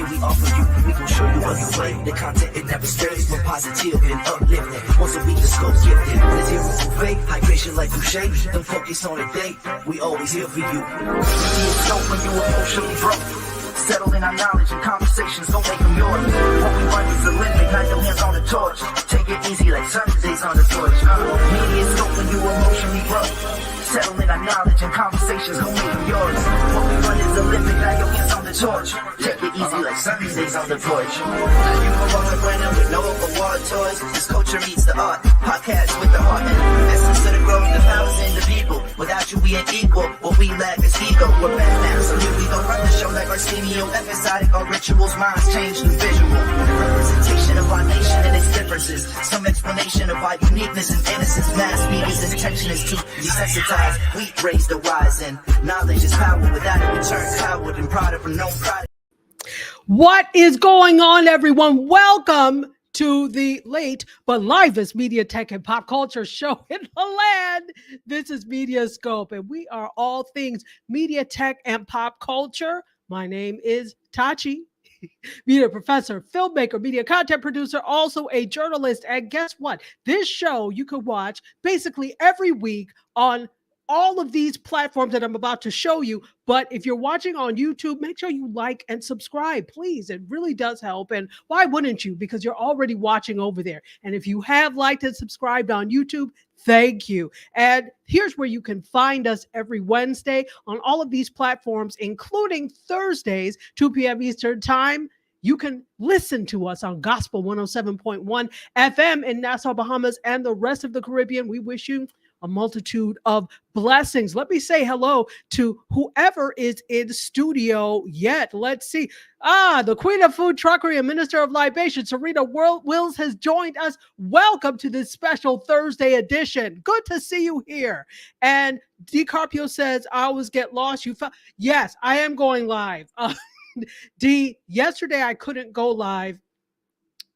Here we offer you, we gon' show you other way. The content, it never stays, but positive and uplifting. Once a week, the scope's gifted. There's zero buffet, hydration like Boucher. Don't focus on a date, we always here for you. MediaScope when you emotionally broke. Settle in our knowledge and conversations, don't make them yours. What we run is a limit, not your hands on the torch. Take it easy like Sundays on the torch. MediaScope when you emotionally broke. Settle in our knowledge and conversations, don't make them yours. What we run is a limit, not your hands on the torch. Take it easy like Sundays on the porch. Now you can walk the brand with no award toys. This culture meets the art, podcast with the heart. And essence of the growth, the thousands of people. Without you, we ain't equal. What we lack is ego. We're back now, so here we go. Run the show like Arsenio. Episodic, our rituals, minds change to visual. Representation of our nation and its differences. Some explanation of our uniqueness and innocence. Mass media's intention is to desensitize. We raise the wise, and knowledge is power. Without it, we turn coward and proud of unknown pride. What is going on, everyone? Welcome to the late but livest media, tech, and pop culture show in the land. This is MediaScope, and we are all things media, tech, and pop culture. My name is Tachi, media professor, filmmaker, media content producer, also a journalist. And guess what? This show you can watch basically every week on all of these platforms that I'm about to show you. But if you're watching on YouTube, make sure you like and subscribe, please. It really does help. And why wouldn't you? Because you're already watching over there. And if you have liked and subscribed on YouTube, thank you. And here's where you can find us every Wednesday on all of these platforms, including Thursdays, 2 p.m. Eastern Time. You can listen to us on Gospel 107.1 FM in Nassau, Bahamas, and the rest of the Caribbean. We wish you a multitude of blessings. Let me say hello to whoever is in studio yet. Let's see. The Queen of Food Truckery and Minister of Libation, Serena Wills, has joined us. Welcome to this special Thursday edition. Good to see you here. And DiCarpio says, I always get lost. Yes, I am going live. D, yesterday I couldn't go live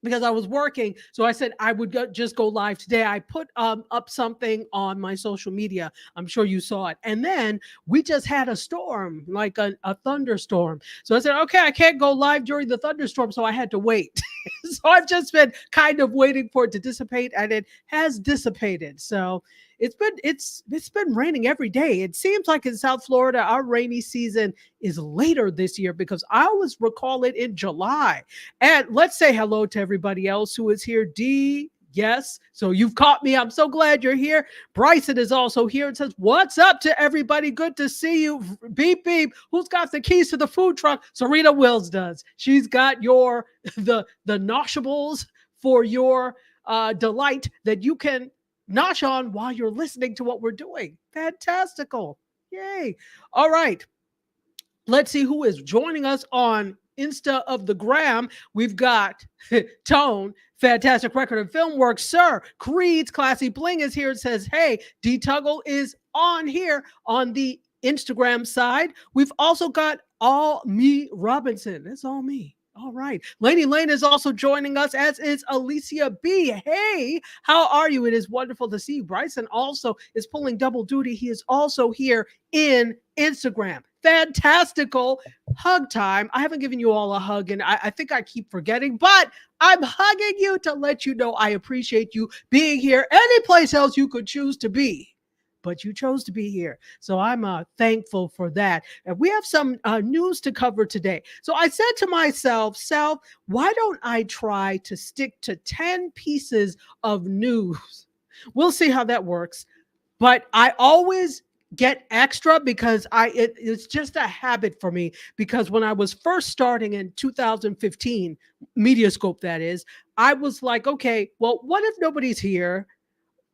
because I was working. So I said I would just go live today. I put up something on my social media. I'm sure you saw it. And then we just had a storm, like a thunderstorm. So I said, okay, I can't go live during the thunderstorm. So I had to wait. So I've just been kind of waiting for it to dissipate, and it has dissipated. So it's been raining every day. It seems like in South Florida, our rainy season is later this year because I always recall it in July. And let's say hello to everybody else who is here. D, yes. So you've caught me. I'm so glad you're here. Bryson is also here and says, what's up to everybody? Good to see you. Beep, beep. Who's got the keys to the food truck? Serena Wills does. She's got the noshables for your delight that you can nosh on while you're listening to what we're doing. Fantastical. Yay. All right. Let's see who is joining us on Insta of the Gram. We've got Tone, Fantastic Record and Film Works, Sir Creed's Classy Bling is here and says, hey, D Tuggle is on here on the Instagram side. We've also got All Me Robinson. That's all me. All right. Laney Lane is also joining us, as is Alicia B. Hey, how are you? It is wonderful to see you. Bryson also is pulling double duty. He is also here in Instagram. Fantastical hug time. I haven't given you all a hug, and I think I keep forgetting, but I'm hugging you to let you know I appreciate you being here. Any place else you could choose to be, but you chose to be here. So I'm thankful for that. And we have some news to cover today. So I said to myself, why don't I try to stick to 10 pieces of news? We'll see how that works. But I always get extra because it's just a habit for me, because when I was first starting in 2015, MediaScope that is, I was like, okay, well, what if nobody's here?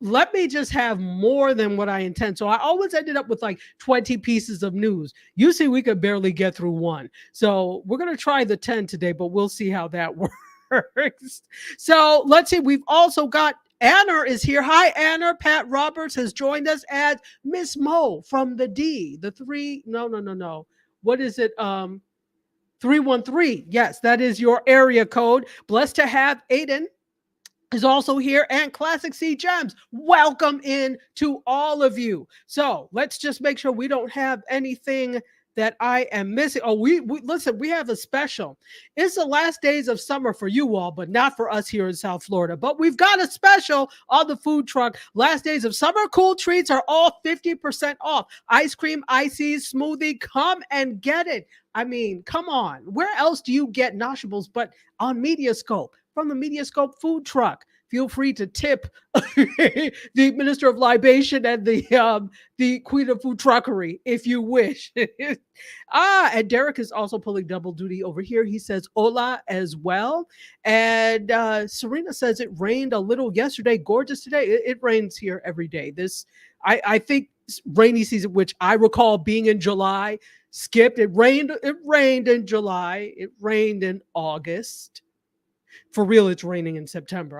Let me just have more than what I intend. So I always ended up with like 20 pieces of news. You see, we could barely get through one. So we're going to try the 10 today, but we'll see how that works. So let's see. We've also got Anna is here. Hi, Anna. Pat Roberts has joined us as Miss Mo from the D. The three. No. What is it? 313. Yes, that is your area code. Blessed to have Aiden is also here, and Classic C Gems. Welcome in to all of you. So let's just make sure we don't have anything that I am missing. Oh, we listen, we have a special. It's the last days of summer for you all, but not for us here in South Florida. But we've got a special on the food truck. Last days of summer, cool treats are all 50% off. Ice cream, ices, smoothie, come and get it. I mean, come on. Where else do you get Noshables but on MediaScope from the MediaScope food truck? Feel free to tip the Minister of Libation and the Queen of Food Truckery if you wish. And Derek is also pulling double duty over here. He says hola as well. And Serena says it rained a little yesterday. Gorgeous today. It rains here every day. I think rainy season, which I recall being in July, skipped. It rained in July. It rained in August. For real, it's raining in September.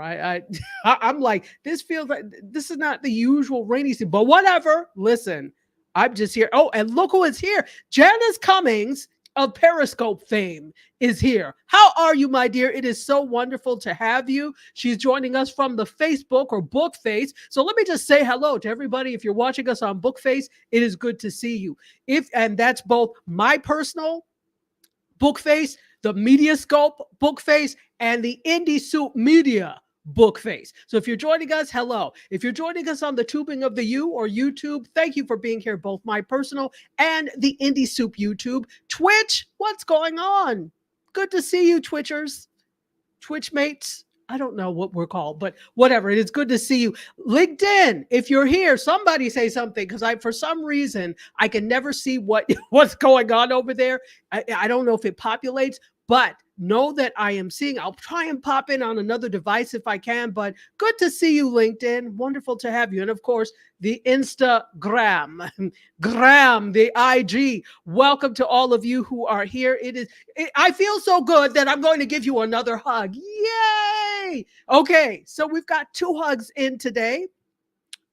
I'm like, this feels like this is not the usual rainy season, but whatever. Listen, I'm just here. Oh, and look who is here. Janice Cummings of Periscope fame is here. How are you, my dear? It is so wonderful to have you. She's joining us from the Facebook or Bookface. So let me just say hello to everybody. If you're watching us on Bookface, it is good to see you. And that's both my personal Bookface, the MediaScope Bookface, and the Indie Soup Media Bookface. So if you're joining us, hello. If you're joining us on the Tubing of the U or YouTube, thank you for being here, both my personal and the Indie Soup YouTube. Twitch, what's going on? Good to see you, Twitchers. Twitch mates. I don't know what we're called, but whatever. It is good to see you. LinkedIn, if you're here, somebody say something, because for some reason, I can never see what's going on over there. I don't know if it populates, but know that I am seeing. I'll try and pop in on another device if I can, but good to see you, LinkedIn. Wonderful to have you. And of course, the Instagram, the IG. Welcome to all of you who are here. I feel so good that I'm going to give you another hug. Yay! Okay, so we've got 2 hugs in today.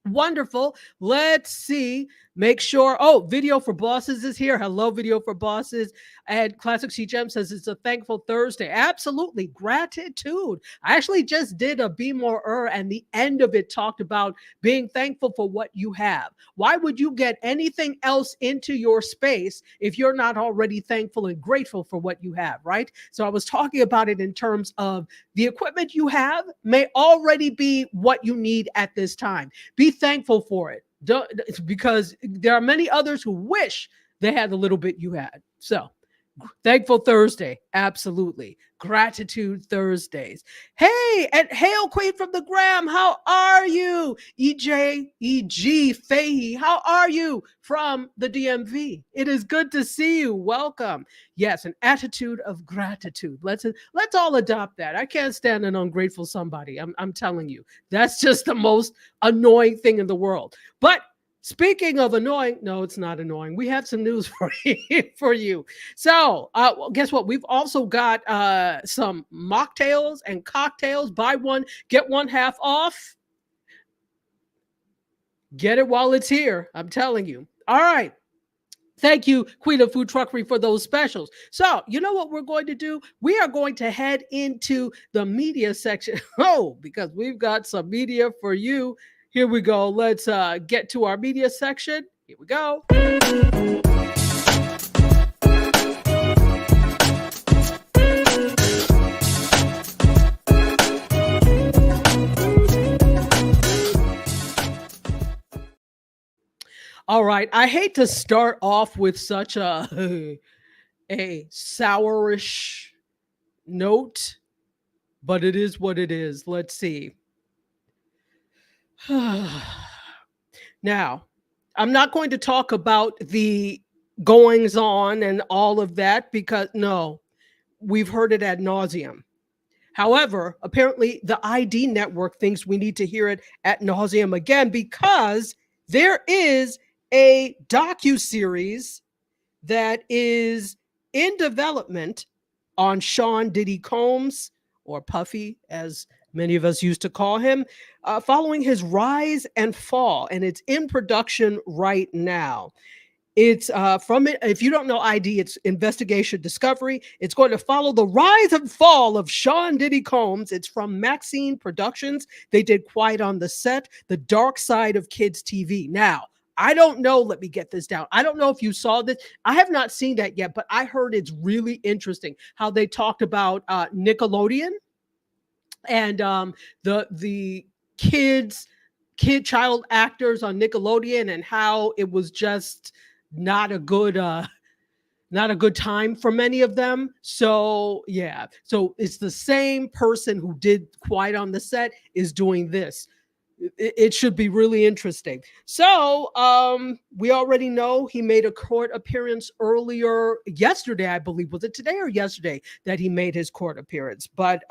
Wonderful. Let's see. Make sure. Oh, Video for Bosses is here. Hello, Video for Bosses. And Classic C Gem says it's a thankful Thursday. Absolutely. Gratitude. I actually just did a Be More and the end of it talked about being thankful for what you have. Why would you get anything else into your space if you're not already thankful and grateful for what you have, right? So I was talking about it in terms of the equipment you have may already be what you need at this time. Be thankful for it. Because there are many others who wish they had the little bit you had. So thankful Thursday. Absolutely. Gratitude Thursdays. Hey, and hail Queen from the Gram. How are you? EG Fahey. How are you from the DMV? It is good to see you. Welcome. Yes, an attitude of gratitude. Let's all adopt that. I can't stand an ungrateful somebody. I'm telling you. That's just the most annoying thing in the world. But speaking of annoying, no, it's not annoying. We have some news for you. So, well, guess what? We've also got some mocktails and cocktails. Buy one, get one half off. Get it while it's here. I'm telling you. All right. Thank you, Queen of Food Truckery, for those specials. So, you know what we're going to do? We are going to head into the media section. Oh, because we've got some media for you. Here we go. Let's get to our media section. Here we go. All right. I hate to start off with such a sourish note, but it is what it is. Let's see. Now, I'm not going to talk about the goings on and all of that because, no, we've heard it ad nauseum. However, apparently the ID network thinks we need to hear it ad nauseum again because there is a docuseries that is in development on Sean Diddy Combs, or Puffy, as many of us used to call him, following his rise and fall. And it's in production right now. It's from it. If you don't know ID, it's Investigation Discovery. It's going to follow the rise and fall of Sean Diddy Combs. It's from Maxine Productions. They did Quiet on the Set, The Dark Side of Kids TV. Now, I don't know. Let me get this down. I don't know if you saw this. I have not seen that yet, but I heard it's really interesting how they talked about Nickelodeon and the child actors on Nickelodeon and how it was just not a good not a good time for many of them. So yeah, so it's the same person who did Quiet on the Set is doing this. It should be really interesting. So we already know he made a court appearance earlier yesterday, I believe. Was it today or yesterday that he made his court appearance? But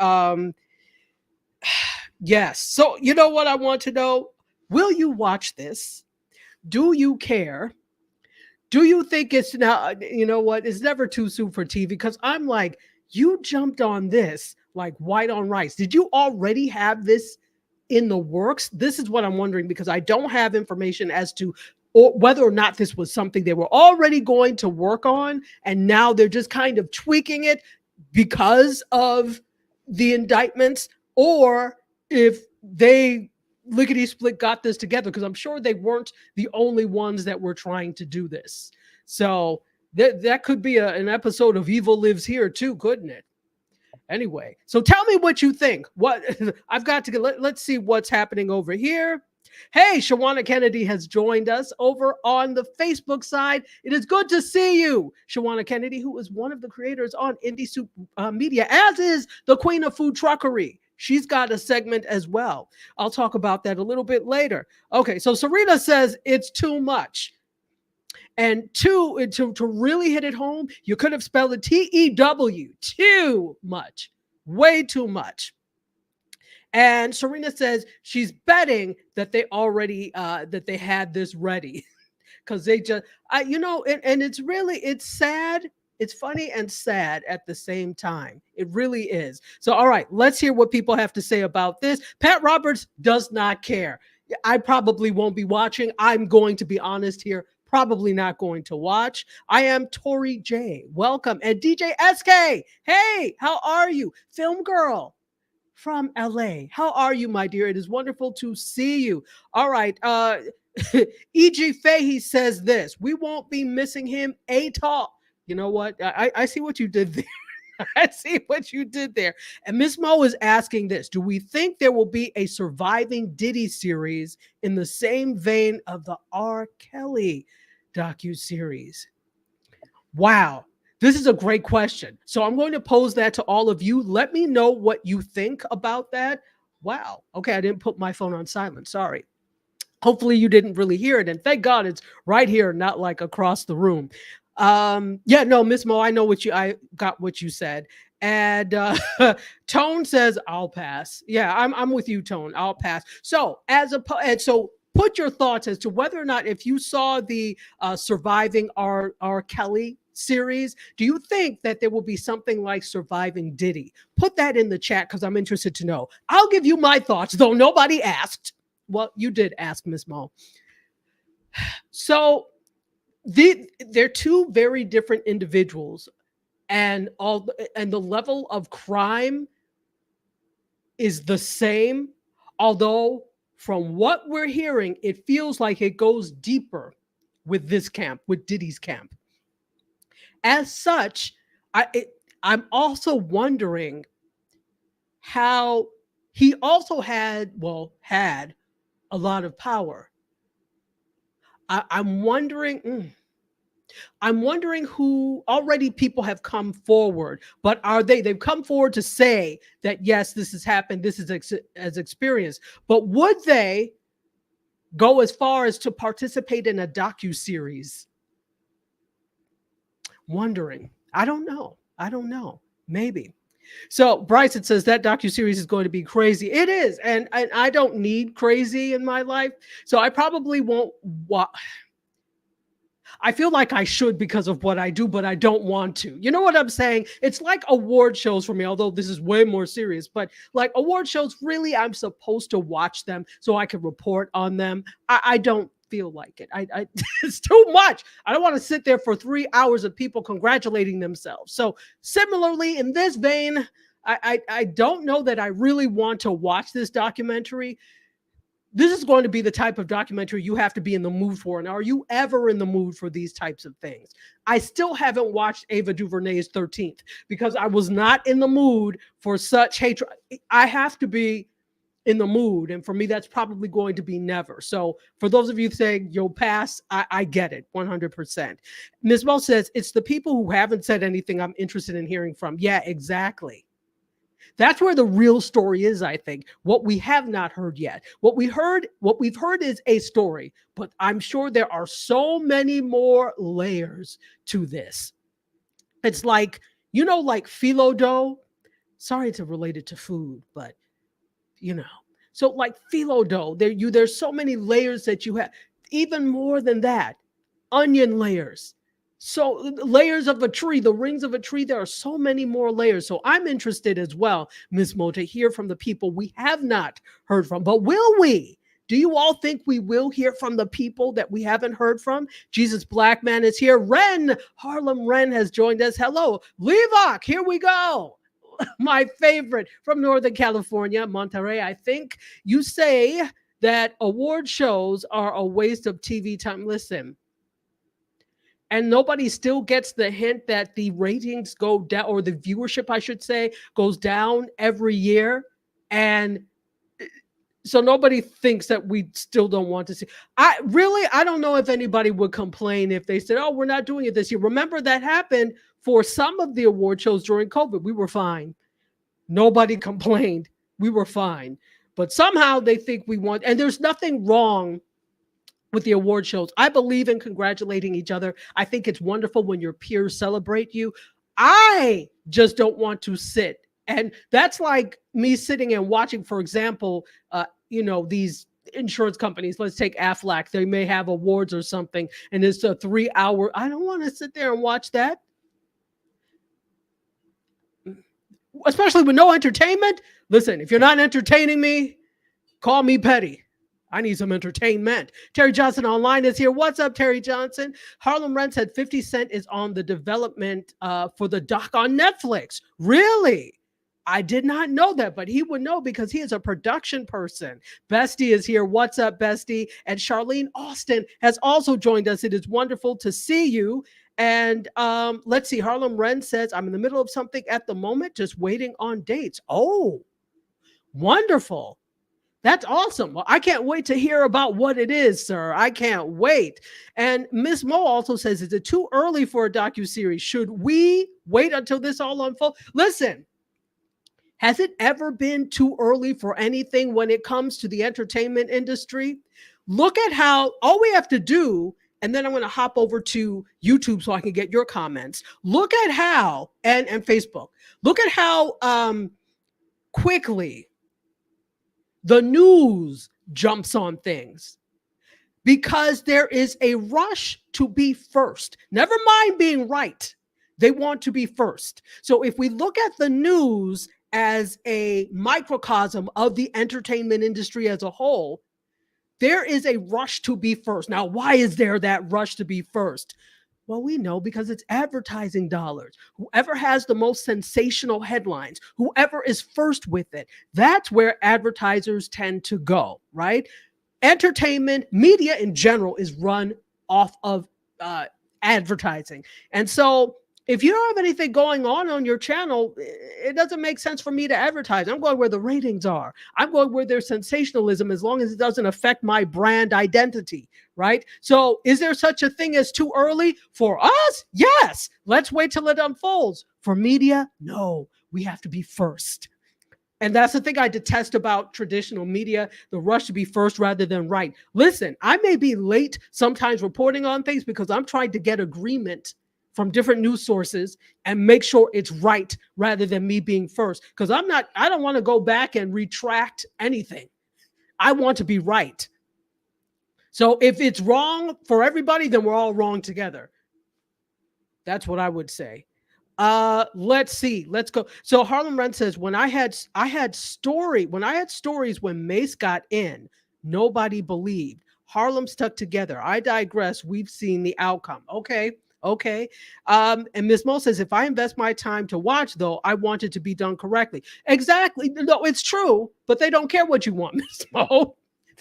yes. So you know what I want to know? Will you watch this? Do you care? Do you think it's now, you know what? It's never too soon for TV because I'm like, you jumped on this like white on rice. Did you already have this in the works? This is what I'm wondering because I don't have information as to whether or not this was something they were already going to work on and now they're just kind of tweaking it because of the indictments, or if they lickety split got this together, because I'm sure they weren't the only ones that were trying to do this. So that could be an episode of Evil Lives Here too, couldn't it? Anyway, so tell me what you think. What I've got to let's see what's happening over here. Hey, Shawana Kennedy has joined us over on the Facebook side. It is good to see you, Shawana Kennedy, who is one of the creators on Indie Soup Media, as is the Queen of Food Truckery. She's got a segment as well. I'll talk about that a little bit later. Okay, so Serena says it's too much. And to really hit it home, you could have spelled it T-E-W, too much, way too much. And Serena says she's betting that they already, that they had this ready because they just, you know, and it's really, it's sad. It's funny and sad at the same time. It really is. So, all right, let's hear what people have to say about this. Pat Roberts does not care. I probably won't be watching. I'm going to be honest here. Probably not going to watch. I am Tori J. Welcome. And DJ SK. Hey, how are you? Film girl from LA. How are you, my dear? It is wonderful to see you. All right. E.G. Fahey says this. We won't be missing him at all. You know what? I see what you did there. I see what you did there. And Miss Mo is asking this. Do we think there will be a Surviving Diddy series in the same vein of the R. Kelly docuseries? Wow. This is a great question. So I'm going to pose that to all of you. Let me know what you think about that. Wow. Okay, I didn't put my phone on silent. Sorry. Hopefully you didn't really hear it. And thank God it's right here, not like across the room. Yeah, no, Miss Mo, I got what you said. And Tone says, I'll pass. Yeah, I'm with you, Tone. I'll pass. So so put your thoughts as to whether or not, if you saw the Surviving R. Kelly series, do you think that there will be something like Surviving Diddy? Put that in the chat because I'm interested to know. I'll give you my thoughts, though nobody asked. Well, you did ask, Miss Mo. So they're two very different individuals, and the level of crime is the same, although from what we're hearing, it feels like it goes deeper with this camp, with Diddy's camp. As such, I'm also wondering how he also had a lot of power. I'm wondering who already people have come forward, but they've come forward to say that, yes, this has happened, this is as experienced, but would they go as far as to participate in a docuseries? Wondering. I don't know. Maybe. So Bryson says that docuseries is going to be crazy. It is. And I don't need crazy in my life. So I probably won't watch. I feel like I should because of what I do, but I don't want to. You know what I'm saying? It's like award shows for me, although this is way more serious. But like award shows, really, I'm supposed to watch them so I can report on them. I don't feel like it. It's too much. I don't want to sit there for 3 hours of people congratulating themselves. So similarly, in this vein, I don't know that I really want to watch this documentary. This is going to be the type of documentary you have to be in the mood for. And are you ever in the mood for these types of things? I still haven't watched Ava DuVernay's 13th because I was not in the mood for such hatred. I have to be in the mood. And for me, that's probably going to be never. So for those of you saying you'll pass, I get it 100%. Ms. Mo says, it's the people who haven't said anything I'm interested in hearing from. Yeah, exactly. That's where the real story is, I think. What we have not heard yet. What we've heard is a story, but I'm sure there are so many more layers to this. It's like, like phyllo dough. Sorry to relate it to food, but So like phyllo dough, there's so many layers that you have. Even more than that, onion layers. So layers of a tree, the rings of a tree, there are so many more layers. So I'm interested as well, Ms. Mo, to hear from the people we have not heard from. But will we? Do you all think we will hear from the people that we haven't heard from? Jesus Black Man is here. Harlem Ren has joined us. Hello. Levoc, here we go. My favorite from Northern California, Monterey. I think you say that award shows are a waste of TV time. Listen. And nobody still gets the hint that the ratings go down, or the viewership, I should say, goes down every year. And so nobody thinks that we still don't want to see. I don't know if anybody would complain if they said, oh, we're not doing it this year. Remember, that happened for some of the award shows during COVID. We were fine. Nobody complained. We were fine. But somehow they think we want, and there's nothing wrong with the award shows. I believe in congratulating each other. I think it's wonderful when your peers celebrate you. I just don't want to sit. And that's like me sitting and watching, for example, these insurance companies. Let's take Aflac. They may have awards or something, and it's a 3-hour. I don't want to sit there and watch that. Especially with no entertainment. Listen, if you're not entertaining me, call me petty. I need some entertainment. Terry Johnson online is here. What's up, Terry Johnson? Harlem Ren said 50 Cent is on the development for the doc on Netflix. Really? I did not know that, but he would know because he is a production person. Bestie is here. What's up, Bestie? And Charlene Austin has also joined us. It is wonderful to see you. And let's see. Harlem Ren says, I'm in the middle of something at the moment, just waiting on dates. Oh, wonderful. That's awesome. Well, I can't wait to hear about what it is, sir. I can't wait. And Miss Mo also says, is it too early for a docuseries? Should we wait until this all unfolds? Listen, has it ever been too early for anything when it comes to the entertainment industry? Look at how all we have to do, and then I'm going to hop over to YouTube so I can get your comments. Look at how, and Facebook, look at how quickly the news jumps on things because there is a rush to be first. Never mind being right. They want to be first. So if we look at the news as a microcosm of the entertainment industry as a whole, there is a rush to be first. Now, why is there that rush to be first? Well, we know because it's advertising dollars. Whoever has the most sensational headlines, whoever is first with it, that's where advertisers tend to go, right? Entertainment, media in general is run off of advertising. And so if you don't have anything going on your channel, it doesn't make sense for me to advertise. I'm going where the ratings are. I'm going where there's sensationalism as long as it doesn't affect my brand identity, right? So is there such a thing as too early? For us? Yes. Let's wait till it unfolds. For media? No. We have to be first. And that's the thing I detest about traditional media, the rush to be first rather than right. Listen, I may be late sometimes reporting on things because I'm trying to get agreement from different news sources and make sure it's right rather than me being first. Because I don't want to go back and retract anything. I want to be right. So if it's wrong for everybody, then we're all wrong together. That's what I would say. Let's see. Let's go. So Harlem Ren says, when I had stories when Mace got in, nobody believed. Harlem stuck together. I digress. We've seen the outcome. Okay. And Ms. Mo says, if I invest my time to watch, though, I want it to be done correctly. Exactly. No, it's true, but they don't care what you want, Ms. Mo.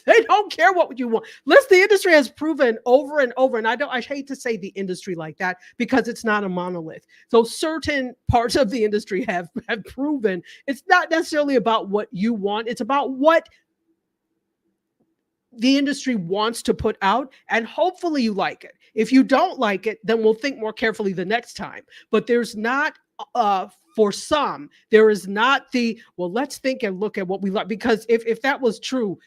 They don't care what you want. Listen, the industry has proven over and over, and I hate to say the industry like that because it's not a monolith. So certain parts of the industry have proven it's not necessarily about what you want. It's about what the industry wants to put out, and hopefully you like it. If you don't like it, then we'll think more carefully the next time. But there's not for some, there is not the, well, let's think and look at what we like, because if that was true,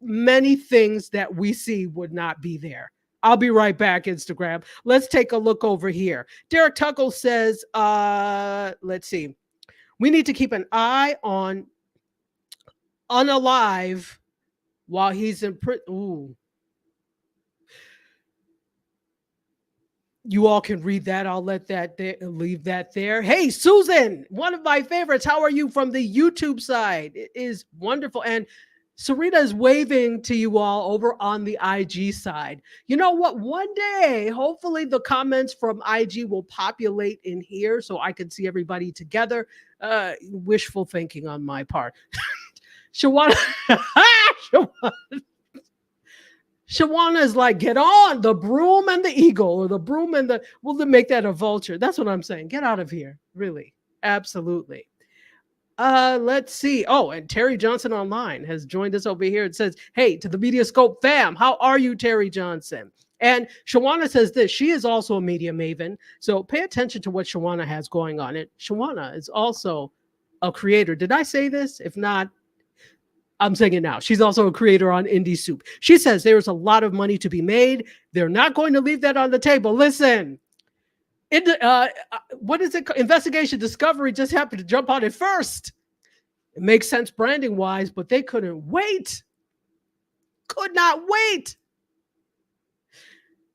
many things that we see would not be there. I'll be right back, Instagram. Let's take a look over here. Derek Tuckle says, let's see. We need to keep an eye on Unalive while he's in prison. Ooh. You all can read that. I'll let that there, leave that there. Hey, Susan, one of my favorites. How are you from the YouTube side? It is wonderful. And Serena is waving to you all over on the IG side. You know what? One day, hopefully the comments from IG will populate in here so I can see everybody together. Wishful thinking on my part. Shawana, Shawana is like, get on the broom and the eagle, or the broom and the, we'll make that a vulture. That's what I'm saying. Get out of here. Really. Absolutely. Let's see. Oh, and Terry Johnson Online has joined us over here. It says, hey, to the MediaScope fam, how are you, Terry Johnson? And Shawana says this, she is also a media maven. So pay attention to what Shawana has going on. And Shawana is also a creator. Did I say this? If not, I'm saying it now. She's also a creator on Indie Soup. She says there's a lot of money to be made. They're not going to leave that on the table. Listen, what is it? Investigation Discovery just happened to jump on it first. It makes sense branding wise, but they couldn't wait. Could not wait.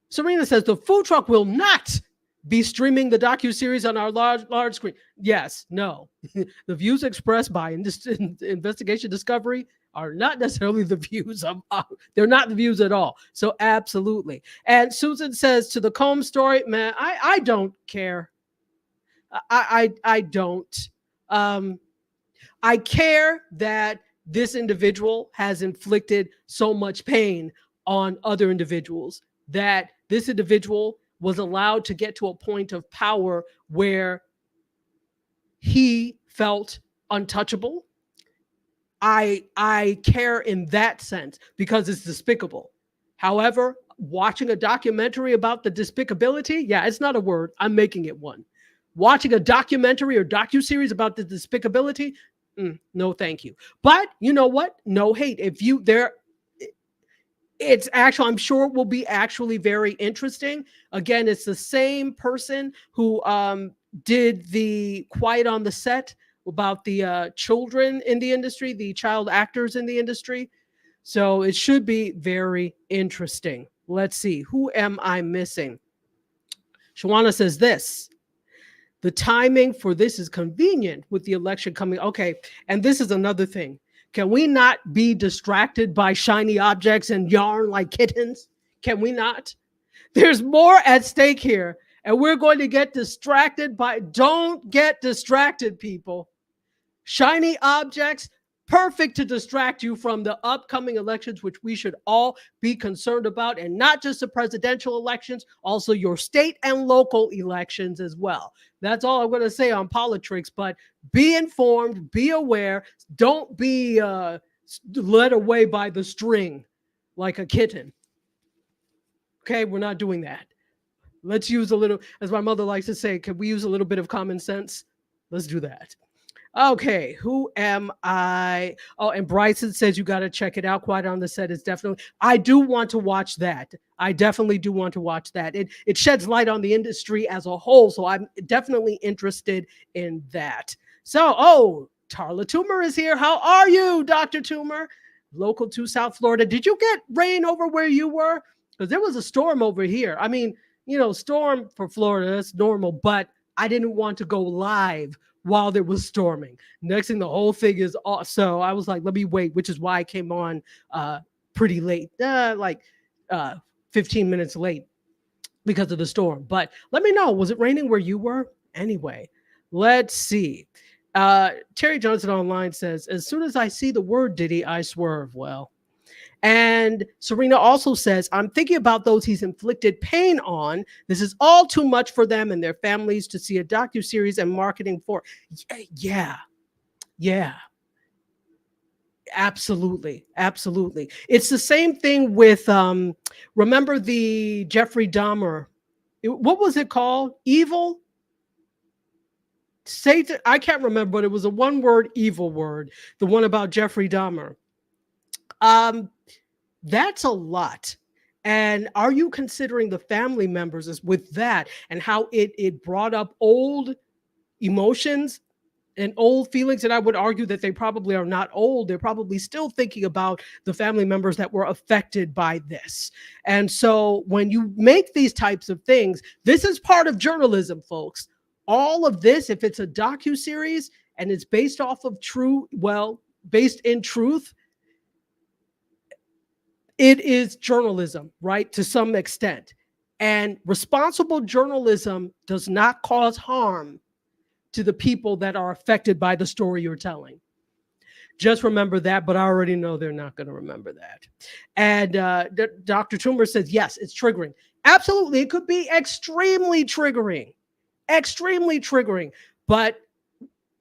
Serena says the food truck will not be streaming the docuseries on our large screen. Yes, no. The views expressed by Investigation Discovery are not necessarily the views of, they're not the views at all. So absolutely. And Susan says to the Combs story, man, I don't care. I don't. I care that this individual has inflicted so much pain on other individuals, that this individual was allowed to get to a point of power where he felt untouchable. I care in that sense because it's despicable. However, watching a documentary about the despicability, yeah, it's not a word. I'm making it one. Watching a documentary or docuseries about the despicability, no, thank you. But you know what? No hate. If you there, it's actually, I'm sure it will be actually very interesting. Again, it's the same person who did the Quiet on the Set about the children in the industry, the child actors in the industry. So it should be very interesting. Let's see. Who am I missing? Shawana says this. The timing for this is convenient with the election coming. Okay. And this is another thing. Can we not be distracted by shiny objects and yarn like kittens? Can we not? There's more at stake here, and we're going to get distracted by, don't get distracted, people. Shiny objects, perfect to distract you from the upcoming elections, which we should all be concerned about, and not just the presidential elections, also your state and local elections as well. That's all I'm going to say on politics, but be informed, be aware, don't be led away by the string like a kitten. Okay, we're not doing that. Let's use a little, as my mother likes to say, can we use a little bit of common sense? Let's do that. Okay, who am I? Oh, and Bryson says you got to check it out. Quiet on the Set is definitely, I do want to watch that. I definitely do want to watch that. It sheds light on the industry as a whole, so I'm definitely interested in that. So, oh, Tarla Toomer is here. How are you, Dr. Toomer? Local to South Florida. Did you get rain over where you were? Because there was a storm over here. I mean, you know, storm for Florida, that's normal, but I didn't want to go live while there was storming. Next thing, the whole thing is off. So I was like, let me wait, which is why I came on pretty late, 15 minutes late because of the storm. But let me know, was it raining where you were? Anyway, let's see. Terry Johnson Online says, as soon as I see the word Diddy, I swerve. Well, And Serena also says, I'm thinking about those he's inflicted pain on. This is all too much for them and their families to see a docuseries and marketing for. Yeah, yeah, absolutely. Absolutely. It's the same thing with, remember the Jeffrey Dahmer, what was it called? Evil? Satan, I can't remember, but it was a one word evil word, the one about Jeffrey Dahmer. Um, that's a lot. And are you considering the family members as with that and how it brought up old emotions and old feelings? And I would argue that they probably are not old. They're probably still thinking about the family members that were affected by this. And so when you make these types of things, this is part of journalism, folks. All of this, if it's a docu-series and it's based off of based in truth, it is journalism, right? To some extent. And responsible journalism does not cause harm to the people that are affected by the story you're telling. Just remember that, but I already know they're not going to remember that. And Dr. Toomer says, yes, it's triggering. Absolutely. It could be extremely triggering, extremely triggering. But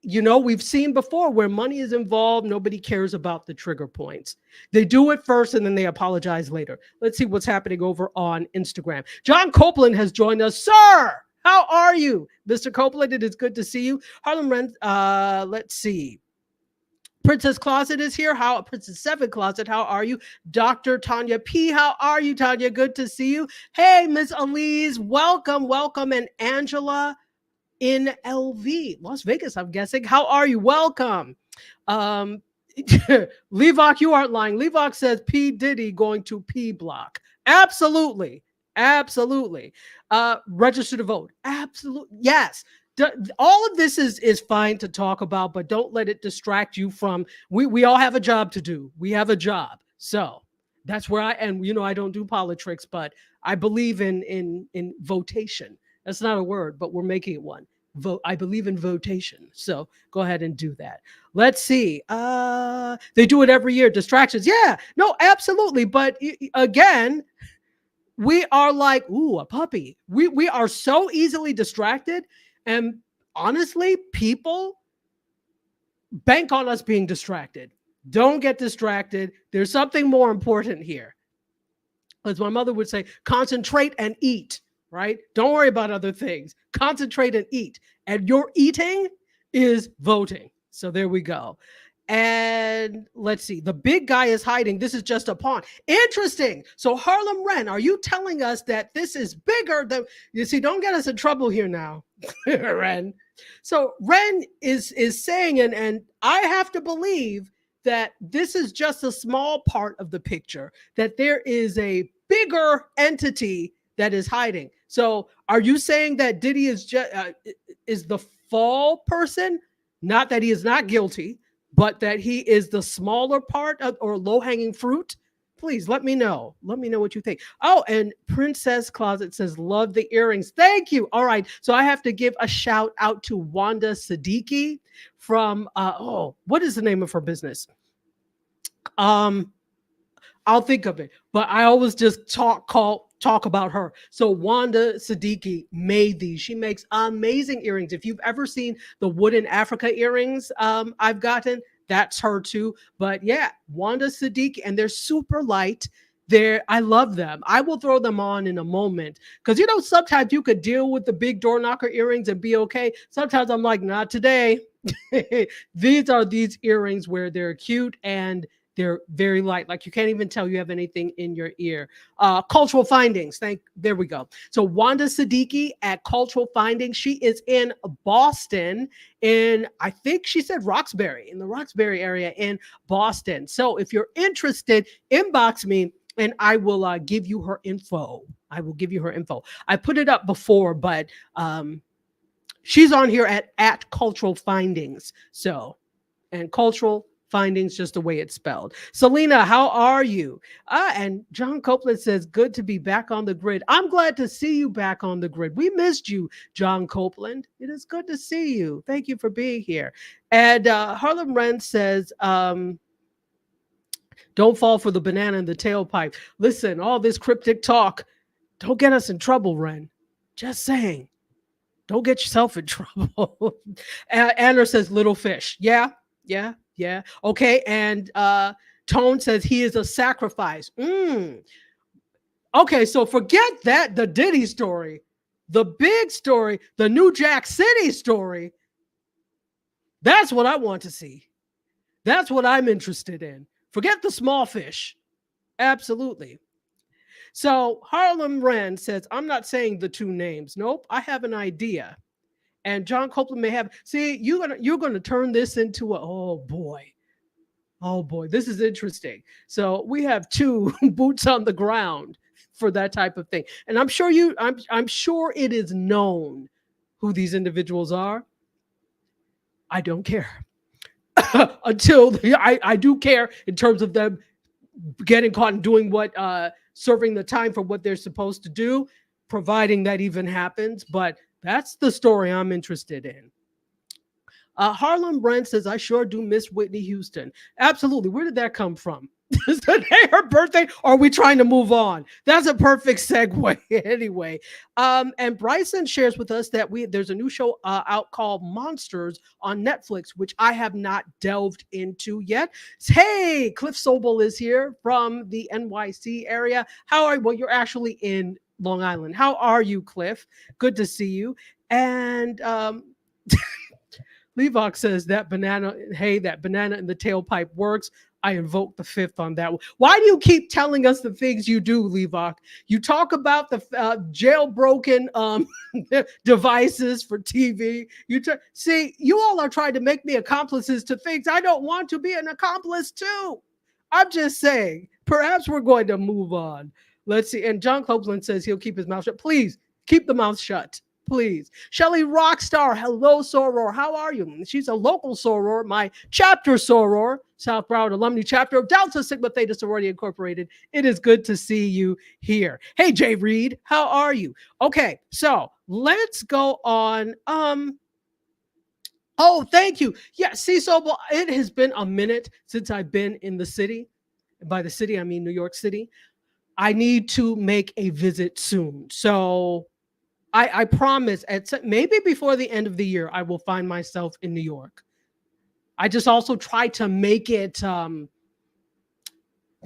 we've seen before where money is involved, nobody cares about the trigger points. They do it first and then they apologize later. Let's see what's happening over on Instagram. John Copeland has joined us. Sir, how are you? Mr. Copeland, it is good to see you. Harlem Rent, let's see. Princess Closet is here. Princess Seven Closet, how are you? Dr. Tanya P, how are you, Tanya? Good to see you. Hey, Miss Elise, welcome. And Angela in LV, Las Vegas, I'm guessing. How are you? Welcome. Levoc, you aren't lying. Levoc says P. Diddy going to P Block. Absolutely. Absolutely. Register to vote. Absolutely. Yes. All of this is fine to talk about, but don't let it distract you from, we all have a job to do. We have a job. So that's where I don't do politics, but I believe in votation. That's not a word, but we're making it one. Vote. I believe in votation. So go ahead and do that. Let's see. They do it every year. Distractions. Yeah, no, absolutely. But again, we are like, ooh, a puppy. We are so easily distracted. And honestly, people bank on us being distracted. Don't get distracted. There's something more important here. As my mother would say, concentrate and eat. Right? Don't worry about other things. Concentrate and eat. And your eating is voting. So there we go. And let's see. The big guy is hiding. This is just a pawn. Interesting. So Harlem Ren, are you telling us that this is bigger than, you see, don't get us in trouble here now, Ren. So Ren is saying, and I have to believe that this is just a small part of the picture, that there is a bigger entity that is hiding. So are you saying that Diddy is just is the fall person? Not that he is not guilty, but that he is the smaller part or low-hanging fruit? Please let me know. Let me know what you think. Oh, and Princess Closet says, love the earrings. Thank you. All right. So I have to give a shout out to Wanda Siddiqui from, what is the name of her business? I'll think of it, but I always just talk about her. So Wanda Siddiqui made these. She makes amazing earrings. If you've ever seen the wooden Africa earrings I've gotten, that's her too. But yeah, Wanda Siddiqui, and they're super light. I love them. I will throw them on in a moment because sometimes you could deal with the big door knocker earrings and be okay. Sometimes I'm like, not today. These are these earrings where they're cute and they're very light. Like you can't even tell you have anything in your ear. Cultural Findings. There we go. So Wanda Siddiqui at Cultural Findings. She is in Boston I think she said Roxbury, in the Roxbury area in Boston. So if you're interested, inbox me and I will give you her info. I put it up before, but she's on here at Cultural Findings. So, and Cultural Findings, just the way it's spelled. Selena, how are you? And John Copeland says, good to be back on the grid. I'm glad to see you back on the grid. We missed you, John Copeland. It is good to see you. Thank you for being here. And Harlem Wren says, Don't fall for the banana in the tailpipe. Listen, all this cryptic talk, don't get us in trouble, Ren. Just saying. Don't get yourself in trouble. Anna says little fish. Yeah, yeah, yeah. Okay, and Tone says he is a sacrifice. Okay, so forget that, the Diddy story. The big story, the New Jack City story. That's what I want to see. That's what I'm interested in. Forget the small fish. Absolutely. So Harlem Wren says, I'm not saying the two names. Nope, I have an idea. And John Copeland may have. See, you're gonna turn this into a, oh boy, this is interesting. So we have two boots on the ground for that type of thing. And I'm sure it is known who these individuals are. I don't care. I do care in terms of them getting caught and doing what serving the time for what they're supposed to do, providing that even happens. But that's the story I'm interested in. Harlem Brent says, I sure do miss Whitney Houston. Absolutely. Where did that come from? Is today her birthday? Or are we trying to move on? That's a perfect segue anyway. And Bryson shares with us that there's a new show out called Monsters on Netflix, which I have not delved into yet. Hey, Cliff Sobel is here from the NYC area. How are you? Well, you're actually in Long Island. How are you, Cliff? Good to see you. And Levox says that banana in the tailpipe works. I invoke the fifth on that one. Why do you keep telling us the things you do, Levox? You talk about the jailbroken devices for TV. See, you all are trying to make me accomplices to things I don't want to be an accomplice to. I'm just saying, perhaps we're going to move on. Let's see. And John Copeland says he'll keep his mouth shut. Please keep the mouth shut. Please. Shelly Rockstar, hello, Soror. How are you? She's a local Soror, my chapter Soror, South Broward Alumni Chapter of Delta Sigma Theta Sorority Incorporated. It is good to see you here. Hey, Jay Reed, how are you? Okay, so let's go on. Oh, thank you. Yeah, see, so it has been a minute since I've been in the city. By the city, I mean New York City. I need to make a visit soon. So I promise maybe before the end of the year, I will find myself in New York. I just also try to make it,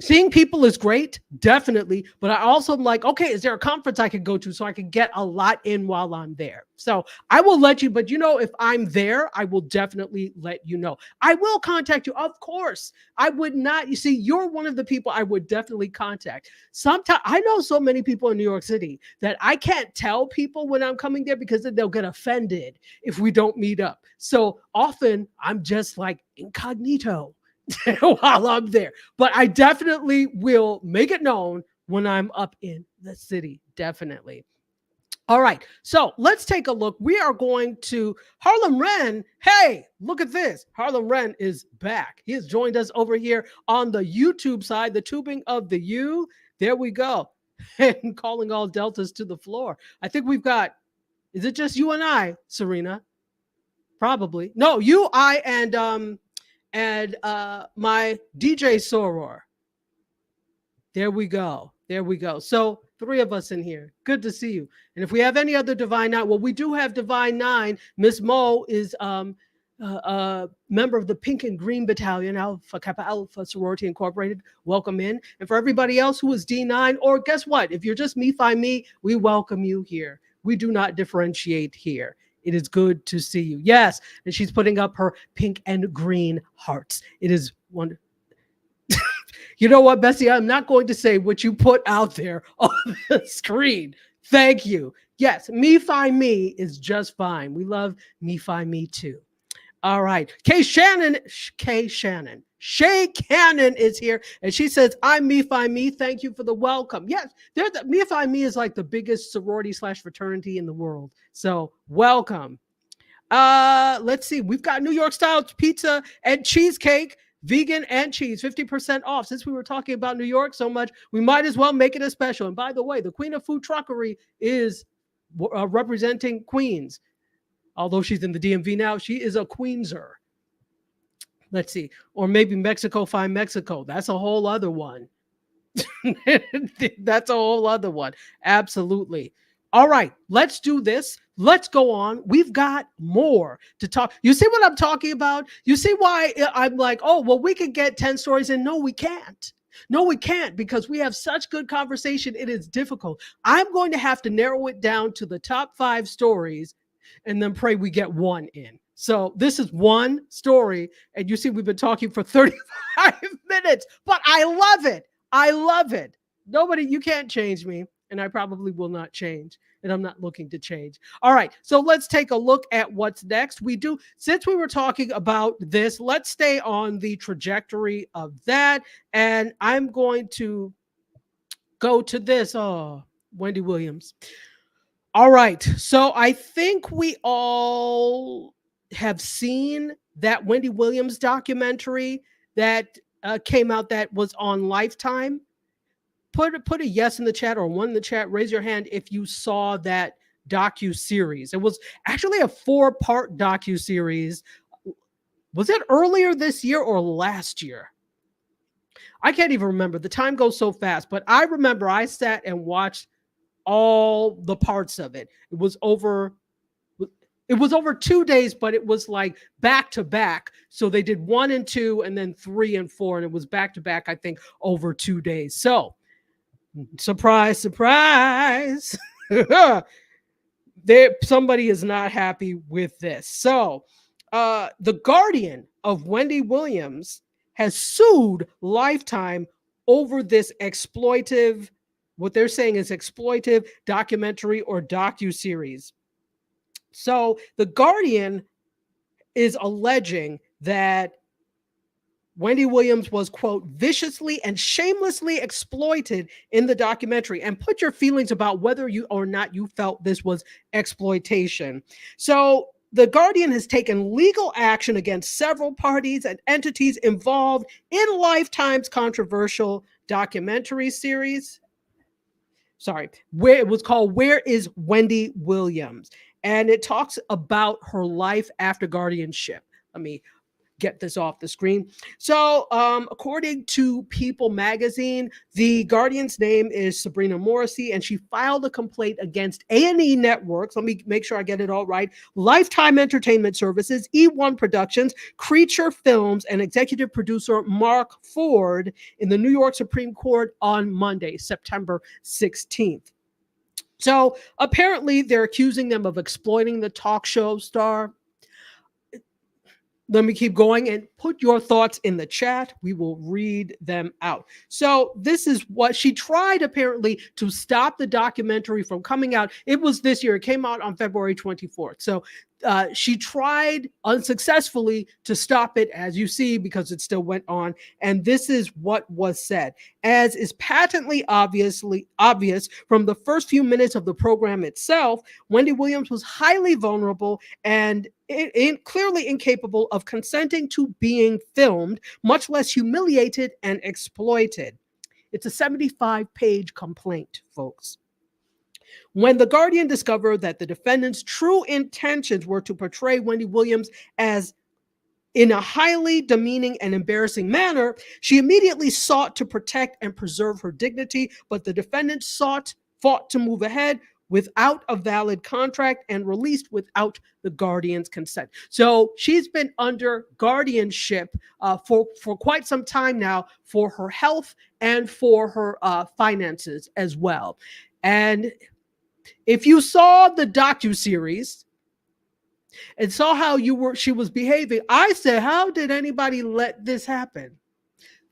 seeing people is great, definitely. But I also am like, okay, is there a conference I could go to so I can get a lot in while I'm there? So I will let you, but if I'm there, I will definitely let you know. I will contact you. Of course, I would not. You see, you're one of the people I would definitely contact. Sometimes I know so many people in New York City that I can't tell people when I'm coming there because then they'll get offended if we don't meet up. So often I'm just like incognito while I'm there. But I definitely will make it known when I'm up in the city. Definitely. All right. So let's take a look. We are going to Harlem Wren. Hey, look at this. Harlem Wren is back. He has joined us over here on the YouTube side, the tubing of the U. There we go. And calling all deltas to the floor. I think we've got, is it just you and I, Serena? Probably. No, you, I, and my DJ Soror. There we go. There we go. So 3 of us in here. Good to see you. And if we have any other Divine Nine, well, we do have Divine Nine. Miss Mo is a member of the Pink and Green Battalion, Alpha Kappa Alpha Sorority Incorporated. Welcome in. And for everybody else who is D9, or guess what? If you're just Me Fi Me, we welcome you here. We do not differentiate here. It is good to see you. Yes. And she's putting up her pink and green hearts. It is wonderful. You know what, Bessie? I'm not going to say what you put out there on the screen. Thank you. Yes, Me Fi Me is just fine. We love Me Fi Me too. All right. Shay Cannon is here, and she says, I'm Me Fi Me. Thank you for the welcome. Yes, Me Fi Me is like the biggest sorority / fraternity in the world. So welcome. Let's see. We've got New York style pizza and cheesecake. Vegan and cheese, 50% off. Since we were talking about New York so much, we might as well make it a special. And by the way, the Queen of Food Truckery is representing Queens. Although she's in the DMV now, she is a Queenser. Let's see. Or maybe Mexico Find Mexico. That's a whole other one. That's a whole other one. Absolutely. All right, let's do this. Let's go on. We've got more to talk. You see what I'm talking about? You see why I'm like, oh, well, we could get 10 stories and no, we can't. No, we can't because we have such good conversation. It is difficult. I'm going to have to narrow it down to the top 5 stories and then pray we get one in. So this is one story. And you see, we've been talking for 35 minutes, but I love it. I love it. Nobody, you can't change me, and I probably will not change, and I'm not looking to change. All right, so let's take a look at what's next. Since we were talking about this, let's stay on the trajectory of that, and I'm going to go to this. Oh, Wendy Williams. All right, so I think we all have seen that Wendy Williams documentary that came out that was on Lifetime. Put a yes in the chat or one in the chat. Raise your hand if you saw that docu-series. It was actually a 4-part docu-series. Was it earlier this year or last year? I can't even remember. The time goes so fast, but I remember I sat and watched all the parts of it. It was over 2 days, but it was like back to back. So they did 1 and 2 and then 3 and 4. And it was back to back, I think, over 2 days. So surprise, surprise. Somebody is not happy with this. So the guardian of Wendy Williams has sued Lifetime over this exploitive, what they're saying is exploitive documentary or docu-series. So the Guardian is alleging that Wendy Williams was, quote, viciously and shamelessly exploited in the documentary, and put your feelings about whether you or not you felt this was exploitation. So the Guardian has taken legal action against several parties and entities involved in Lifetime's controversial documentary series. Where it was called Where is Wendy Williams? And it talks about her life after guardianship. Let me get this off the screen. So according to People magazine, the Guardian's name is Sabrina Morrissey, and she filed a complaint against A&E Networks. Let me make sure I get it all right. Lifetime Entertainment Services, E1 Productions, Creature Films, and executive producer Mark Ford in the New York Supreme Court on Monday, September 16th. So apparently they're accusing them of exploiting the talk show star. Let me keep going and put your thoughts in the chat. We will read them out. So this is what she tried apparently to stop the documentary from coming out. It was this year. It came out on February 24th. So she tried unsuccessfully to stop it, as you see, because it still went on. And this is what was said. As is patently obvious from the first few minutes of the program itself, Wendy Williams was highly vulnerable and clearly incapable of consenting to being filmed, much less humiliated and exploited. It's a 75-page complaint, folks. When the Guardian discovered that the defendant's true intentions were to portray Wendy Williams as in a highly demeaning and embarrassing manner, she immediately sought to protect and preserve her dignity, but the defendant fought to move ahead without a valid contract and released without the Guardian's consent. So she's been under guardianship for quite some time now for her health and for her finances as well. And if you saw the docuseries and saw how she was behaving, I said, how did anybody let this happen?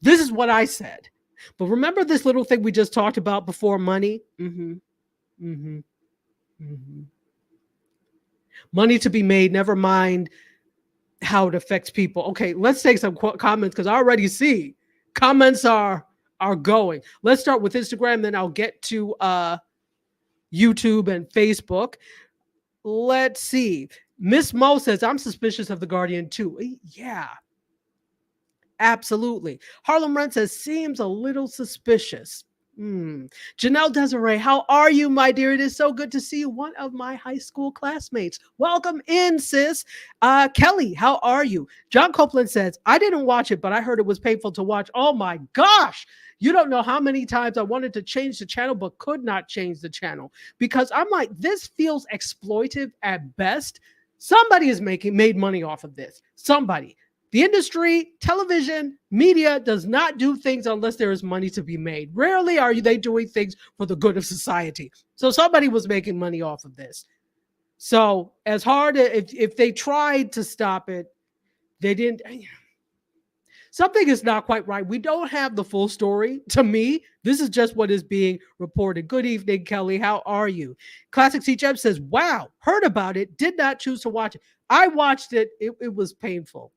This is what I said. But remember this little thing we just talked about before, money? Money to be made, never mind how it affects people. Okay, let's take some comments because I already see comments are going. Let's start with Instagram, then I'll get to YouTube and Facebook. Let's see. Miss Mo says, I'm suspicious of the Guardian too. Yeah, absolutely. Harlem Rent says, seems a little suspicious. Janelle Desiree, how are you, my dear? It is so good to see you, one of my high school classmates. Welcome in, sis. Kelly, how are you? John Copeland says, I didn't watch it, but I heard it was painful to watch. Oh my gosh. You don't know how many times I wanted to change the channel, but could not change the channel because I'm like, this feels exploitive at best. Somebody is made money off of this. Somebody. The industry, television, media does not do things unless there is money to be made. Rarely are they doing things for the good of society. So somebody was making money off of this. So as hard if they tried to stop it, they didn't. Something is not quite right. We don't have the full story. To me, this is just what is being reported. Good evening, Kelly. How are you? Classic CHM says, wow, heard about it. Did not choose to watch it. I watched it. It was painful.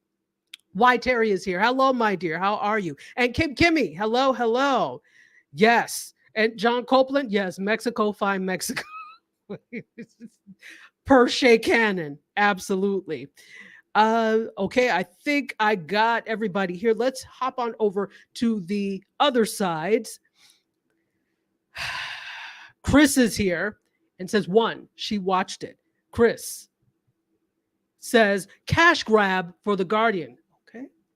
Why Terry is here. Hello, my dear. How are you? And Kimmy. Hello, hello. Yes. And John Copeland. Yes. Mexico, fine Mexico. Per Shea Cannon. Absolutely. Okay, I think I got everybody here. Let's hop on over to the other sides. Chris is here and says, one, she watched it. Chris says, cash grab for The Guardian.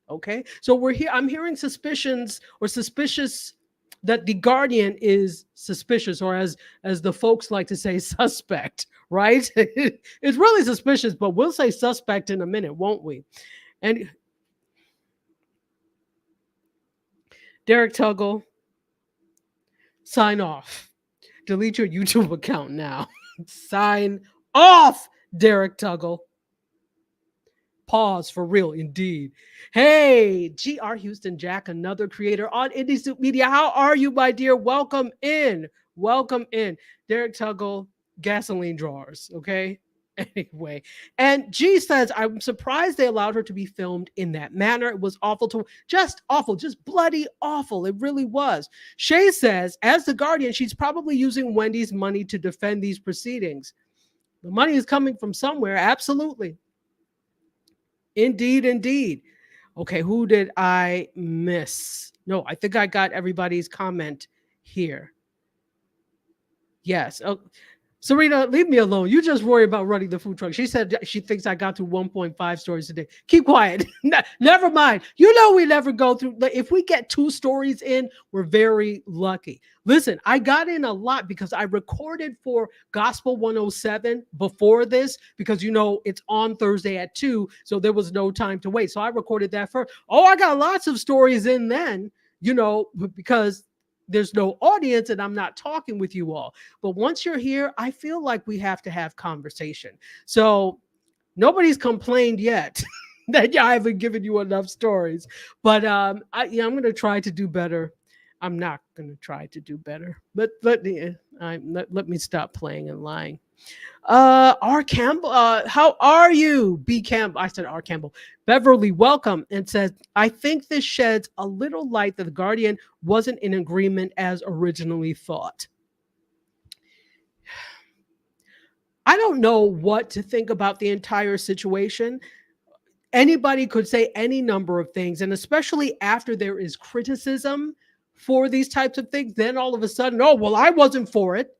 Okay. So we're here. I'm hearing suspicions or suspicious that The Guardian is suspicious, or as the folks like to say, suspect, right? It's really suspicious, but we'll say suspect in a minute, won't we? And Derek Tuggle, sign off. Delete your YouTube account now. Sign off, Derek Tuggle. Pause for real, indeed. Hey, GR Houston Jack, another creator on Indie Soup Media. How are you, my dear? Welcome in. Welcome in. Derek Tuggle, gasoline drawers, okay? Anyway, and G says, I'm surprised they allowed her to be filmed in that manner. It was awful just bloody awful. It really was. Shay says, as The Guardian, she's probably using Wendy's money to defend these proceedings. The money is coming from somewhere, absolutely. Indeed. Okay, who did I miss? No, I think I got everybody's comment here. Yes. Oh, Serena, leave me alone. You just worry about running the food truck. She said she thinks I got through 1.5 stories a day. Keep quiet. Never mind. You know we never go through. If we get 2 stories in, we're very lucky. Listen, I got in a lot because I recorded for Gospel 107 before this because, it's on Thursday at 2, so there was no time to wait. So I recorded that first. Oh, I got lots of stories in then, because there's no audience and I'm not talking with you all. But once you're here, I feel like we have to have conversation. So nobody's complained yet that I haven't given you enough stories. But I'm going to try to do better. I'm not going to try to do better. But let me stop playing and lying. R. Campbell, how are you? B. Campbell, I said R. Campbell. Beverly, welcome, and says, I think this sheds a little light that The Guardian wasn't in agreement as originally thought. I don't know what to think about the entire situation. Anybody could say any number of things, and especially after there is criticism for these types of things, then all of a sudden, oh, well, I wasn't for it.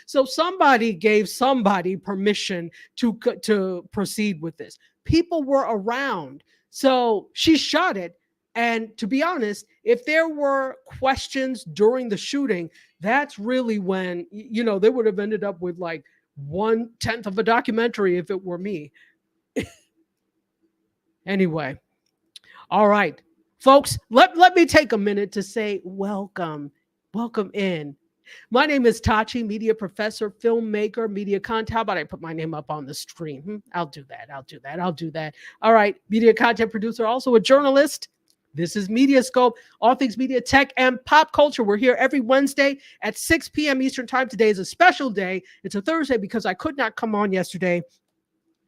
So somebody gave somebody permission to proceed with this. People were around. So she shot it. And to be honest, if there were questions during the shooting, that's really when, they would have ended up with like 1/10 of a documentary if it were me. Anyway. All right. Folks, let me take a minute to say welcome. Welcome in. My name is Tachi, media professor, filmmaker, media content. How about I put my name up on the screen? I'll do that. All right. Media content producer, also a journalist. This is MediaScope, all things media, tech, and pop culture. We're here every Wednesday at 6 p.m. Eastern time. Today is a special day. It's a Thursday because I could not come on yesterday,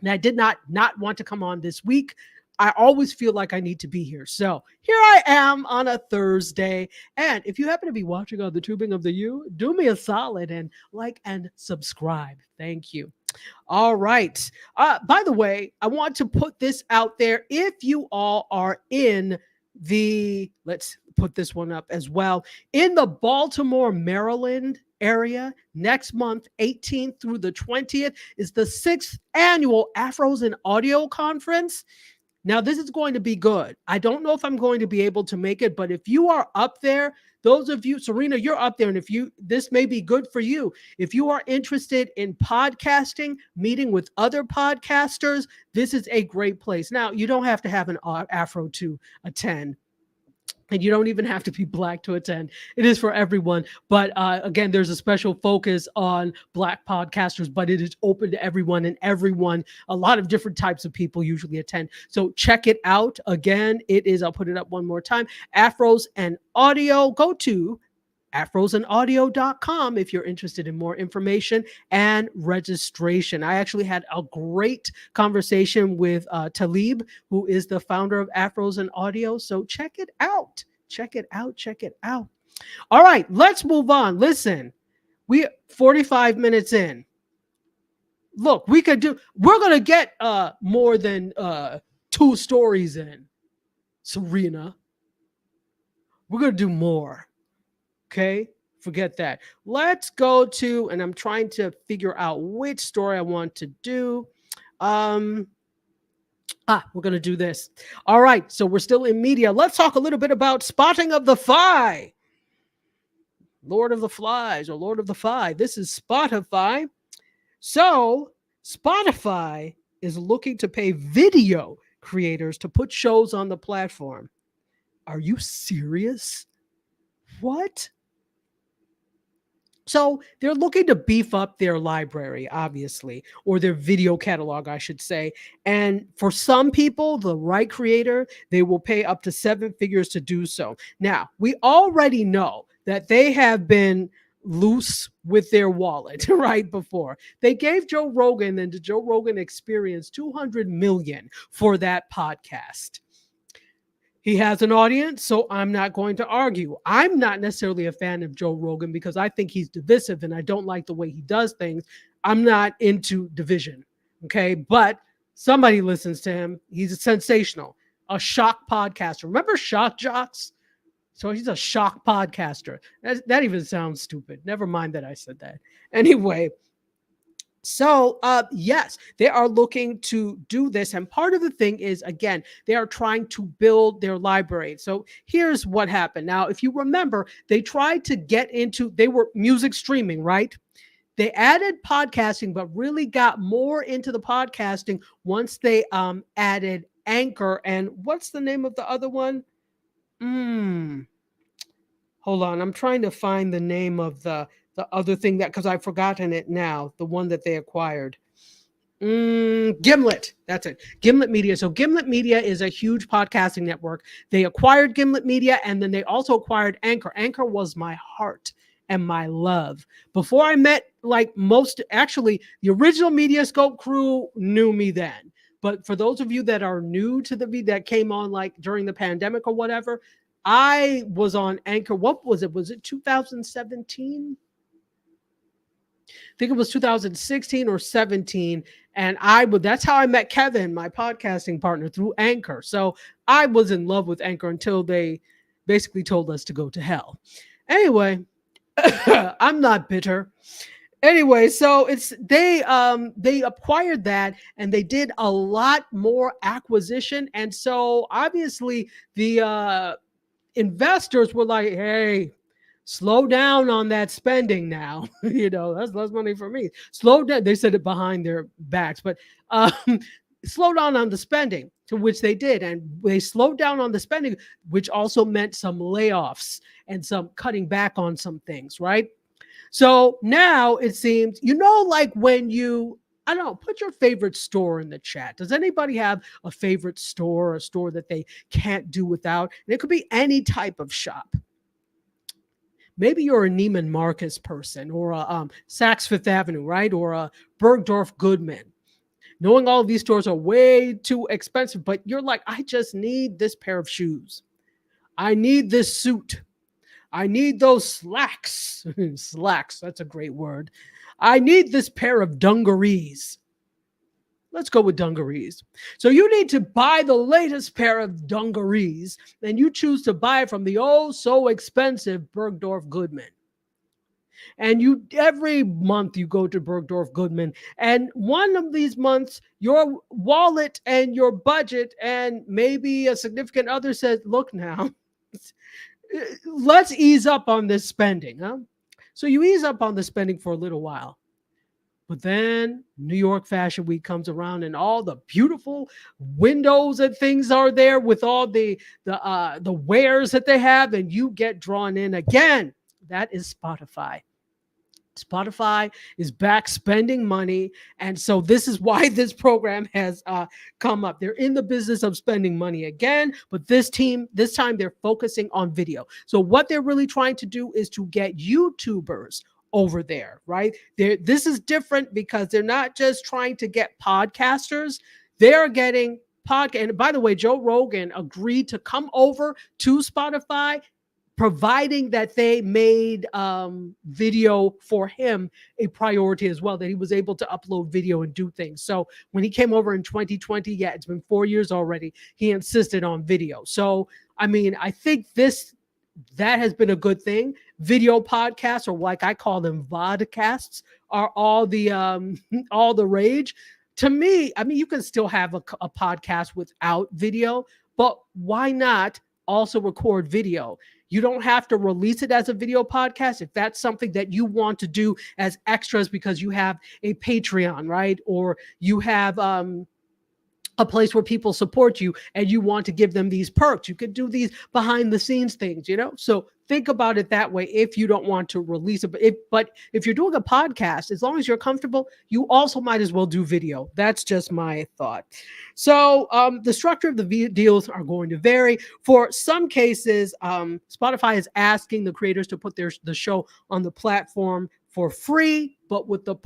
and I did not want to come on this week. I always feel like I need to be here. So here I am on a Thursday. And if you happen to be watching on the Tubing of the U, do me a solid and like and subscribe. Thank you. All right. By the way, I want to put this out there. If you all are in let's put this one up as well. In the Baltimore, Maryland area, next month, 18th through the 20th, is the 6th annual Afros in Audio Conference. Now, this is going to be good. I don't know if I'm going to be able to make it, but if you are up there, those of you, Serena, you're up there, and this may be good for you. If you are interested in podcasting, meeting with other podcasters, this is a great place. Now, you don't have to have an Afro to attend. And you don't even have to be Black to attend. It is for everyone. But again, there's a special focus on Black podcasters, but it is open to everyone, and everyone, a lot of different types of people usually attend. So check it out. Again, it is, I'll put it up one more time, Afros and Audio. Go to afrosanaudio.com if you're interested in more information and registration. I actually had a great conversation with Talib, who is the founder of Afros and Audio. So check it out. Check it out. Check it out. All right, let's move on. Listen, we 45 minutes in. Look, we're going to get more than 2 stories in, Serena. We're going to do more. Okay, forget that. Let's go to, and I'm trying to figure out which story I want to do. We're going to do this. All right, so we're still in media. Let's talk a little bit about Spotting of the Fly. Lord of the Flies or Lord of the Fly. This is Spotify. So Spotify is looking to pay video creators to put shows on the platform. Are you serious? What? So they're looking to beef up their library, obviously, or their video catalog, I should say. And for some people, the right creator, they will pay up to 7 figures to do so. Now, we already know that they have been loose with their wallet right before. They gave Joe Rogan and the Joe Rogan Experience $200 million for that podcast. He has an audience, so I'm not going to argue. I'm not necessarily a fan of Joe Rogan because I think he's divisive and I don't like the way he does things. I'm not into division, okay? But somebody listens to him. He's sensational. A shock podcaster. Remember Shock Jocks? So he's a shock podcaster. That even sounds stupid. Never mind that I said that. Anyway, so, yes, they are looking to do this. And part of the thing is, again, they are trying to build their library. So here's what happened. Now, if you remember, they tried to get into, they were music streaming, right? They added podcasting, but really got more into the podcasting once they added Anchor. And what's the name of the other one? Hold on. I'm trying to find the name of the other thing that, because I've forgotten it now, the one that they acquired. Gimlet. That's it. Gimlet Media. So Gimlet Media is a huge podcasting network. They acquired Gimlet Media, and then they also acquired Anchor. Anchor was my heart and my love. Before I met actually the original MediaScope crew knew me then. But for those of you that are new to that came on like during the pandemic or whatever, I was on Anchor. What was it? Was it 2017? I think it was 2016 or 17. And that's how I met Kevin, my podcasting partner, through Anchor. So I was in love with Anchor until they basically told us to go to hell. Anyway, I'm not bitter. Anyway, so they acquired that and they did a lot more acquisition. And so obviously the investors were like, hey, slow down on that spending now. That's less money for me. Slow down. They said it behind their backs, but slow down on the spending, to which they did. And they slowed down on the spending, which also meant some layoffs and some cutting back on some things, right? So now it seems, like when I don't know, put your favorite store in the chat. Does anybody have a favorite store, a store that they can't do without? And it could be any type of shop. Maybe you're a Neiman Marcus person or a Saks Fifth Avenue, right? Or a Bergdorf Goodman. Knowing all of these stores are way too expensive, but you're like, I just need this pair of shoes. I need this suit. I need those slacks. Slacks, that's a great word. I need this pair of dungarees. Let's go with dungarees. So you need to buy the latest pair of dungarees, and you choose to buy it from the oh so expensive Bergdorf Goodman. And you every month you go to Bergdorf Goodman, and one of these months your wallet and your budget and maybe a significant other says, "Look now, let's ease up on this spending, huh?" So you ease up on the spending for a little while. But then New York Fashion Week comes around, and all the beautiful windows and things are there with all the wares that they have, and you get drawn in again. That is Spotify. Spotify is back spending money. And so this is why this program has come up. They're in the business of spending money again, but this time they're focusing on video. So what they're really trying to do is to get YouTubers over there, right? This is different because they're not just trying to get podcasters, they're getting podcast. And by the way, Joe Rogan agreed to come over to Spotify, providing that they made video for him a priority as well, that he was able to upload video and do things. So when he came over in 2020, yeah, it's been 4 years already, he insisted on video. So, I mean, I think that has been a good thing. Video podcasts, or like I call them vodcasts, are all the rage. To me, I mean, you can still have a podcast without video, but why not also record video? You don't have to release it as a video podcast if that's something that you want to do as extras because you have a Patreon, right? Or you have a place where people support you and you want to give them these perks. You could do these behind the scenes things, So think about it that way if you don't want to release it. But if you're doing a podcast, as long as you're comfortable, you also might as well do video. That's just my thought. So the structure of the deals are going to vary. For some cases, Spotify is asking the creators to put the show on the platform for free, but with the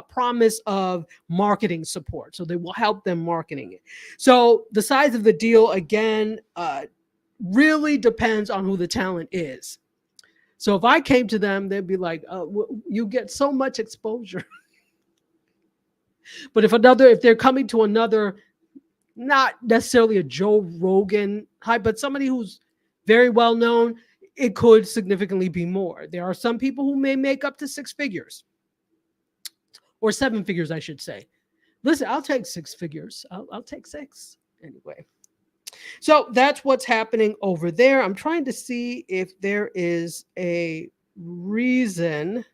promise of marketing support. So they will help them marketing it. So the size of the deal, again, really depends on who the talent is. So if I came to them, they'd be like, you get so much exposure. But if they're coming to another, not necessarily a Joe Rogan hype, but somebody who's very well known, it could significantly be more. There are some people who may make up to 6 figures or 7 figures, I should say. Listen, I'll take 6 figures. I'll take 6 anyway. So that's what's happening over there. I'm trying to see if there is a reason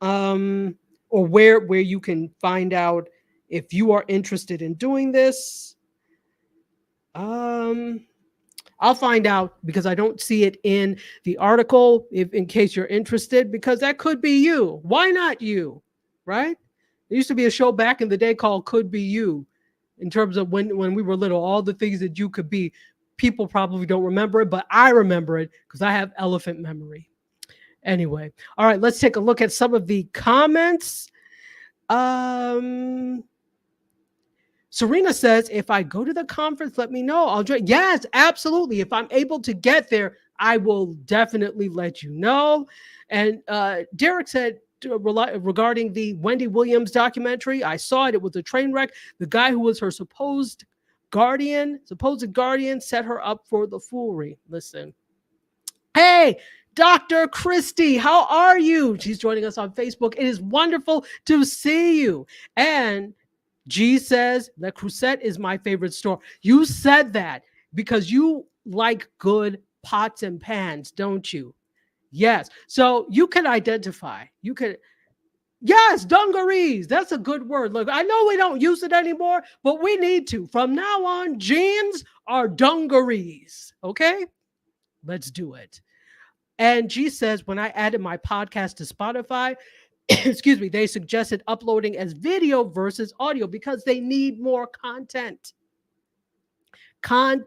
or where you can find out if you are interested in doing this. I'll find out because I don't see it in the article, in case you're interested, because that could be you. Why not you, right? There used to be a show back in the day called Could Be You, in terms of when we were little, all the things that you could be. People probably don't remember it, but I remember it because I have elephant memory. Anyway, all right, let's take a look at some of the comments. Serena says, if I go to the conference, let me know. I'll join. Yes, absolutely. If I'm able to get there, I will definitely let you know. And Derek said, regarding the Wendy Williams documentary, I saw it. It was a train wreck. The guy who was her supposed guardian, set her up for the foolery. Listen. Hey, Dr. Christy, how are you? She's joining us on Facebook. It is wonderful to see you. And G says, Le Creuset is my favorite store. You said that because you like good pots and pans, don't you? Yes. So you can identify. Yes, dungarees. That's a good word. Look, I know we don't use it anymore, but we need to. From now on, jeans are dungarees. Okay? Let's do it. And G says, when I added my podcast to Spotify, excuse me, they suggested uploading as video versus audio because they need more content. And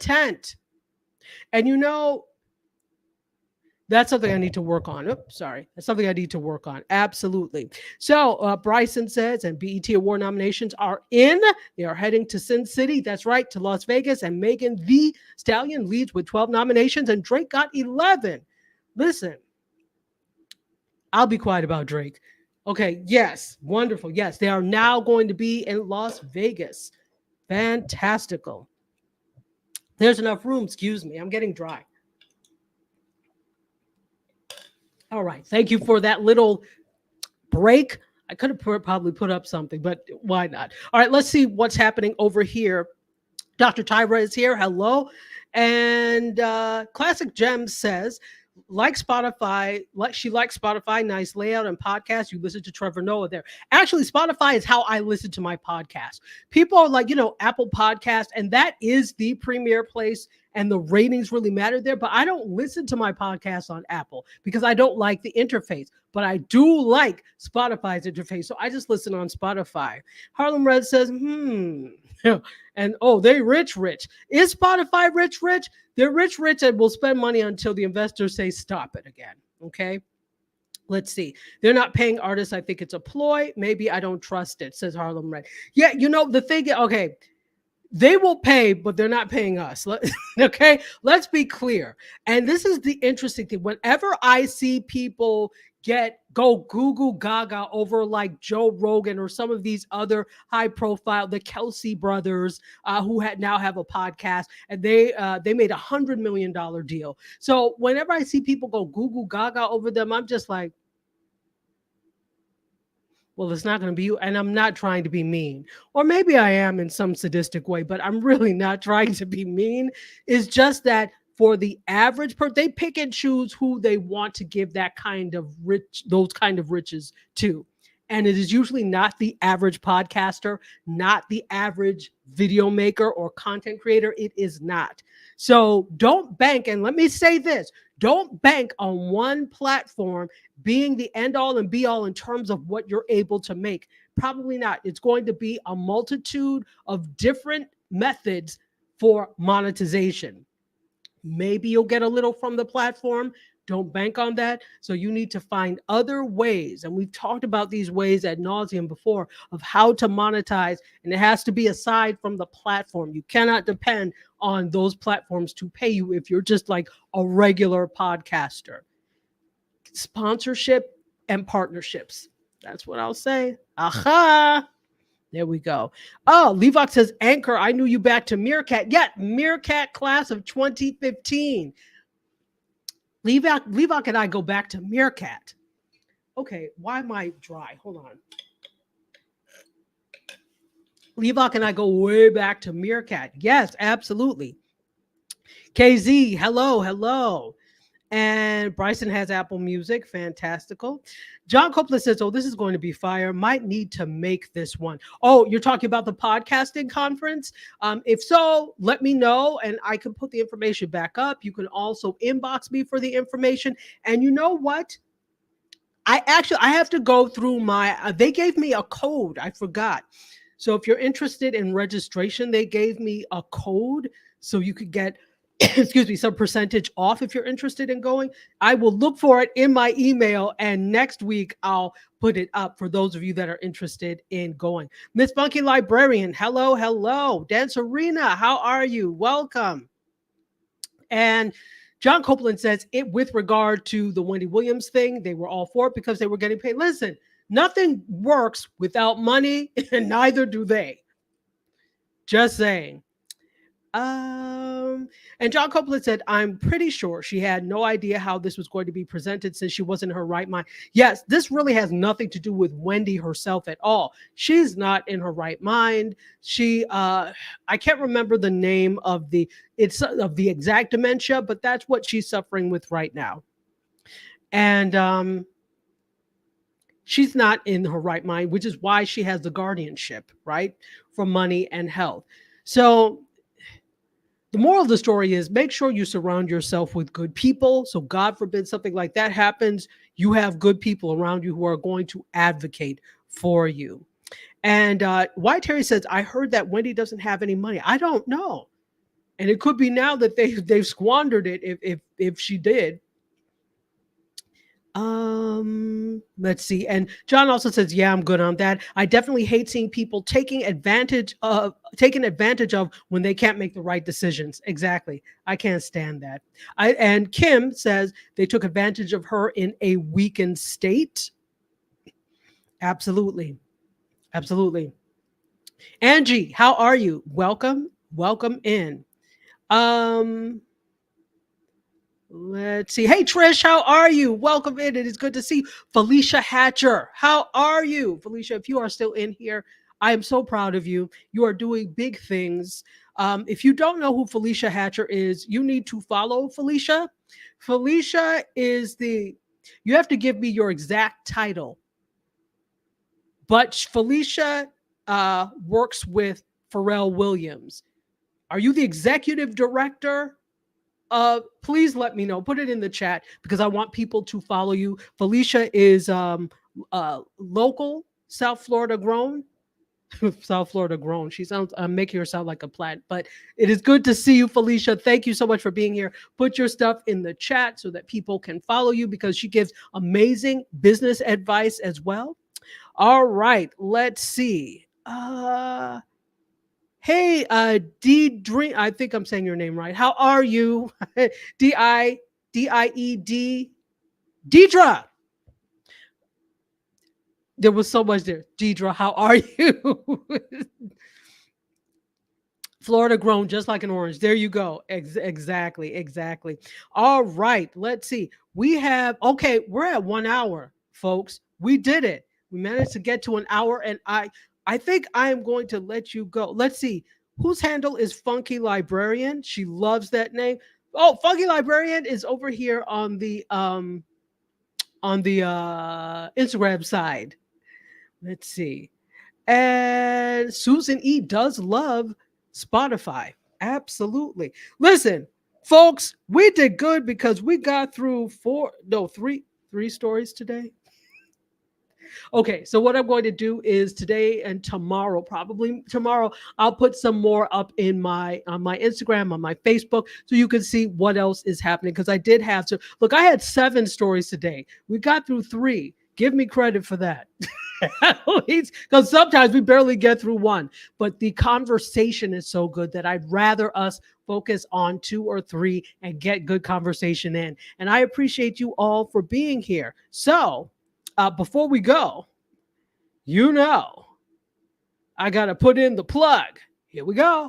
that's something I need to work on. That's something I need to work on. Absolutely. So Bryson says, and BET Award nominations are in. They are heading to Sin City. That's right, to Las Vegas. And Megan Thee Stallion leads with 12 nominations, and Drake got 11. Listen, I'll be quiet about Drake. Okay, yes, wonderful. Yes, they are now going to be in Las Vegas. Fantastical. There's enough room. Excuse me. I'm getting dry. All right. Thank you for that little break. I could have probably put up something, but why not? All right. Let's see what's happening over here. Dr. Tyra is here. Hello. And Classic Gem says, like Spotify, like she likes Spotify, nice layout and podcast. You listen to Trevor Noah there. Actually, Spotify is how I listen to my podcast. People are like, Apple Podcast, and that is the premier place, and the ratings really matter there. But I don't listen to my podcast on Apple because I don't like the interface. But I do like Spotify's interface. So I just listen on Spotify. Harlem Red says, and they rich. Is Spotify rich? They're rich and will spend money until the investors say stop it again. Okay. Let's see. They're not paying artists. I think it's a ploy. Maybe I don't trust it, says Harlem Red. Yeah, the thing, okay, they will pay, but they're not paying us. Okay, let's be clear. And this is the interesting thing. Whenever I see people go Google Gaga over like Joe Rogan or some of these other high profile, the Kelsey brothers, who now have a podcast, and they made $100 million deal. So whenever I see people go Google Gaga over them, I'm just like, well, it's not going to be you. And I'm not trying to be mean. Or maybe I am in some sadistic way, but I'm really not trying to be mean. It's just that for the average person, they pick and choose who they want to give those kind of riches to. And it is usually not the average podcaster, not the average video maker or content creator. It is not. So don't bank. And let me say this, don't bank on one platform being the end all and be all in terms of what you're able to make. Probably not. It's going to be a multitude of different methods for monetization. Maybe you'll get a little from the platform. Don't bank on that. So you need to find other ways. And we've talked about these ways ad nauseum before of how to monetize. And it has to be aside from the platform. You cannot depend on those platforms to pay you if you're just like a regular podcaster. Sponsorship and partnerships. That's what I'll say. Aha. There we go. Oh, Levox says, Anchor, I knew you back to Meerkat. Yeah, Meerkat class of 2015. Levox and I go back to Meerkat. Okay, why am I dry? Hold on. Levox and I go way back to Meerkat. Yes, absolutely. KZ, hello. And Bryson has Apple Music. Fantastical. John Copeland says, this is going to be fire. Might need to make this one. Oh, you're talking about the podcasting conference? If so, let me know and I can put the information back up. You can also inbox me for the information. And you know what? I have to go through they gave me a code. I forgot. So if you're interested in registration, they gave me a code so you could get some percentage off if you're interested in going. I will look for it in my email, and next week I'll put it up for those of you that are interested in going. Miss Funky Librarian, hello. Dan Serena, how are you? Welcome. And John Copeland says, with regard to the Wendy Williams thing, they were all for it because they were getting paid. Listen, nothing works without money, and neither do they. Just saying. And John Copeland said, I'm pretty sure she had no idea how this was going to be presented since she wasn't in her right mind. Yes, this really has nothing to do with Wendy herself at all. She's not in her right mind. She, I can't remember the name of the exact dementia, but that's what she's suffering with right now. And, she's not in her right mind, which is why she has the guardianship, right? For money and health. So the moral of the story is make sure you surround yourself with good people. So God forbid something like that happens, you have good people around you who are going to advocate for you. And White Terry says, I heard that Wendy doesn't have any money. I don't know. And it could be now that they've squandered it if she did. Let's see. And John also says, yeah, I'm good on that. I definitely hate seeing people taken advantage of when they can't make the right decisions. Exactly. I can't stand that. And Kim says they took advantage of her in a weakened state. Absolutely. Absolutely. Angie, how are you? Welcome. Welcome in. Um, let's see. Hey Trish, how are you? Welcome in. It is good to see you. Felicia Hatcher. How are you? Felicia, if you are still in here, I am so proud of you. You are doing big things. If you don't know who Felicia Hatcher is, you need to follow Felicia. Felicia is the, you have to give me your exact title, but Felicia works with Pharrell Williams. Are you the executive director? Please let me know. Put it in the chat because I want people to follow you. Felicia is local, South Florida grown. South Florida grown. She sounds, I'm making her sound like a plant, but it is good to see you, Felicia. Thank you so much for being here. Put your stuff in the chat so that people can follow you because she gives amazing business advice as well. All right, let's see. Hey, D Dream. I think I'm saying your name right. How are you? Died Deidra. There was so much there. Deidra, how are you? Florida grown just like an orange. There you go. Exactly. Exactly. All right. Let's see. We have, okay, we're at 1 hour, folks. We did it. We managed to get to an hour, and I think I am going to let you go. Let's see. Whose handle is Funky Librarian? She loves that name. Oh, Funky Librarian is over here on the Instagram side. Let's see. And Susan E does love Spotify. Absolutely. Listen, folks, we did good because we got through three stories today. Okay, so what I'm going to do is today and tomorrow, probably tomorrow, I'll put some more up in my on my Instagram, on my Facebook, so you can see what else is happening. Because I did have to look. I had 7 stories today. We got through 3. Give me credit for that. Because sometimes we barely get through one, but the conversation is so good that I'd rather us focus on 2 or 3 and get good conversation in. And I appreciate you all for being here. So before we go, you know, I got to put in the plug. Here we go.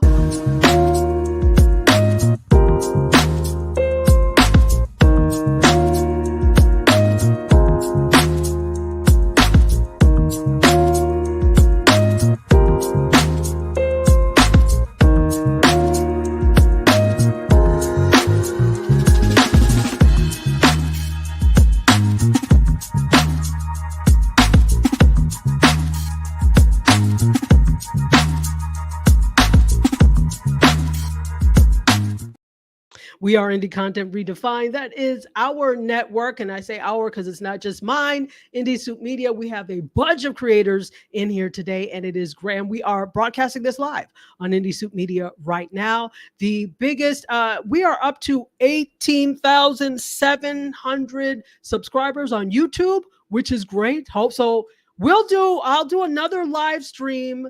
We are Indie Content Redefined. That is our network. And I say our because it's not just mine. Indie Soup Media, we have a bunch of creators in here today, and it is grand. We are broadcasting this live on Indie Soup Media right now. The biggest, we are up to 18,700 subscribers on YouTube, which is great. Hope so. I'll do another live stream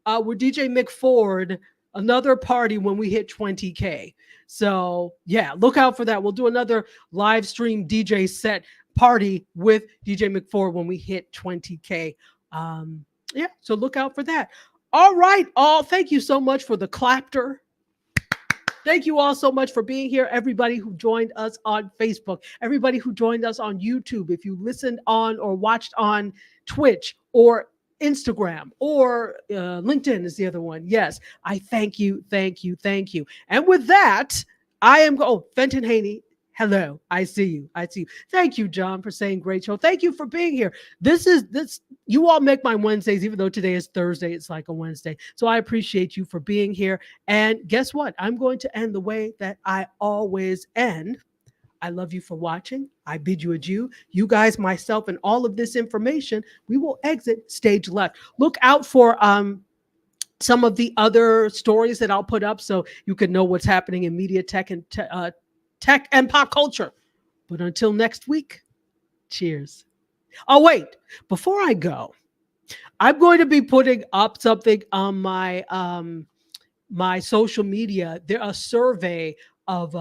with DJ McFord, another party when we hit 20K. So yeah, look out for that. We'll do another live stream DJ set party with DJ McFord when we hit 20K. Yeah, so look out for that. All right, all. Thank you so much for the clapter. Thank you all so much for being here. Everybody who joined us on Facebook, everybody who joined us on YouTube. If you listened on or watched on Twitch or Instagram or LinkedIn is the other one. Yes, I thank you, thank you, thank you. And with that, I am Fenton Haney. Hello, I see you. I see you. Thank you, John, for saying great show. Thank you for being here. This. You all make my Wednesdays, even though today is Thursday, it's like a Wednesday. So I appreciate you for being here. And guess what? I'm going to end the way that I always end. I love you for watching. I bid you adieu. You guys, myself, and all of this information, we will exit stage left. Look out for some of the other stories that I'll put up so you can know what's happening in media, tech, and tech and pop culture. But until next week, cheers. Oh, wait, before I go, I'm going to be putting up something on my my social media. There's a survey of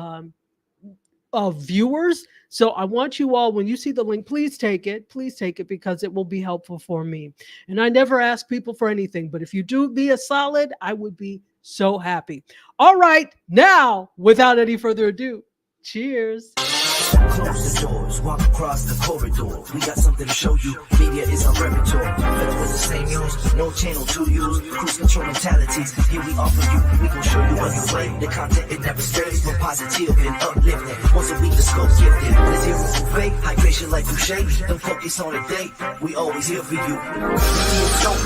viewers. So I want you all, when you see the link, please take it because it will be helpful for me. And I never ask people for anything, but if you do be a solid, I would be so happy. All right, now, without any further ado, cheers. Close the doors, walk across the corridor. We got something to show you. Media is our repertoire. Better with the same use, no channel to use. Cruise control mentalities. Here we offer you. We gon' show you a new way. The content it never stays. We're positive and uplifting. Once a week the scope gifted. There's zero buffet. Hydration like Boucher. Don't focus on a date. We always here for you.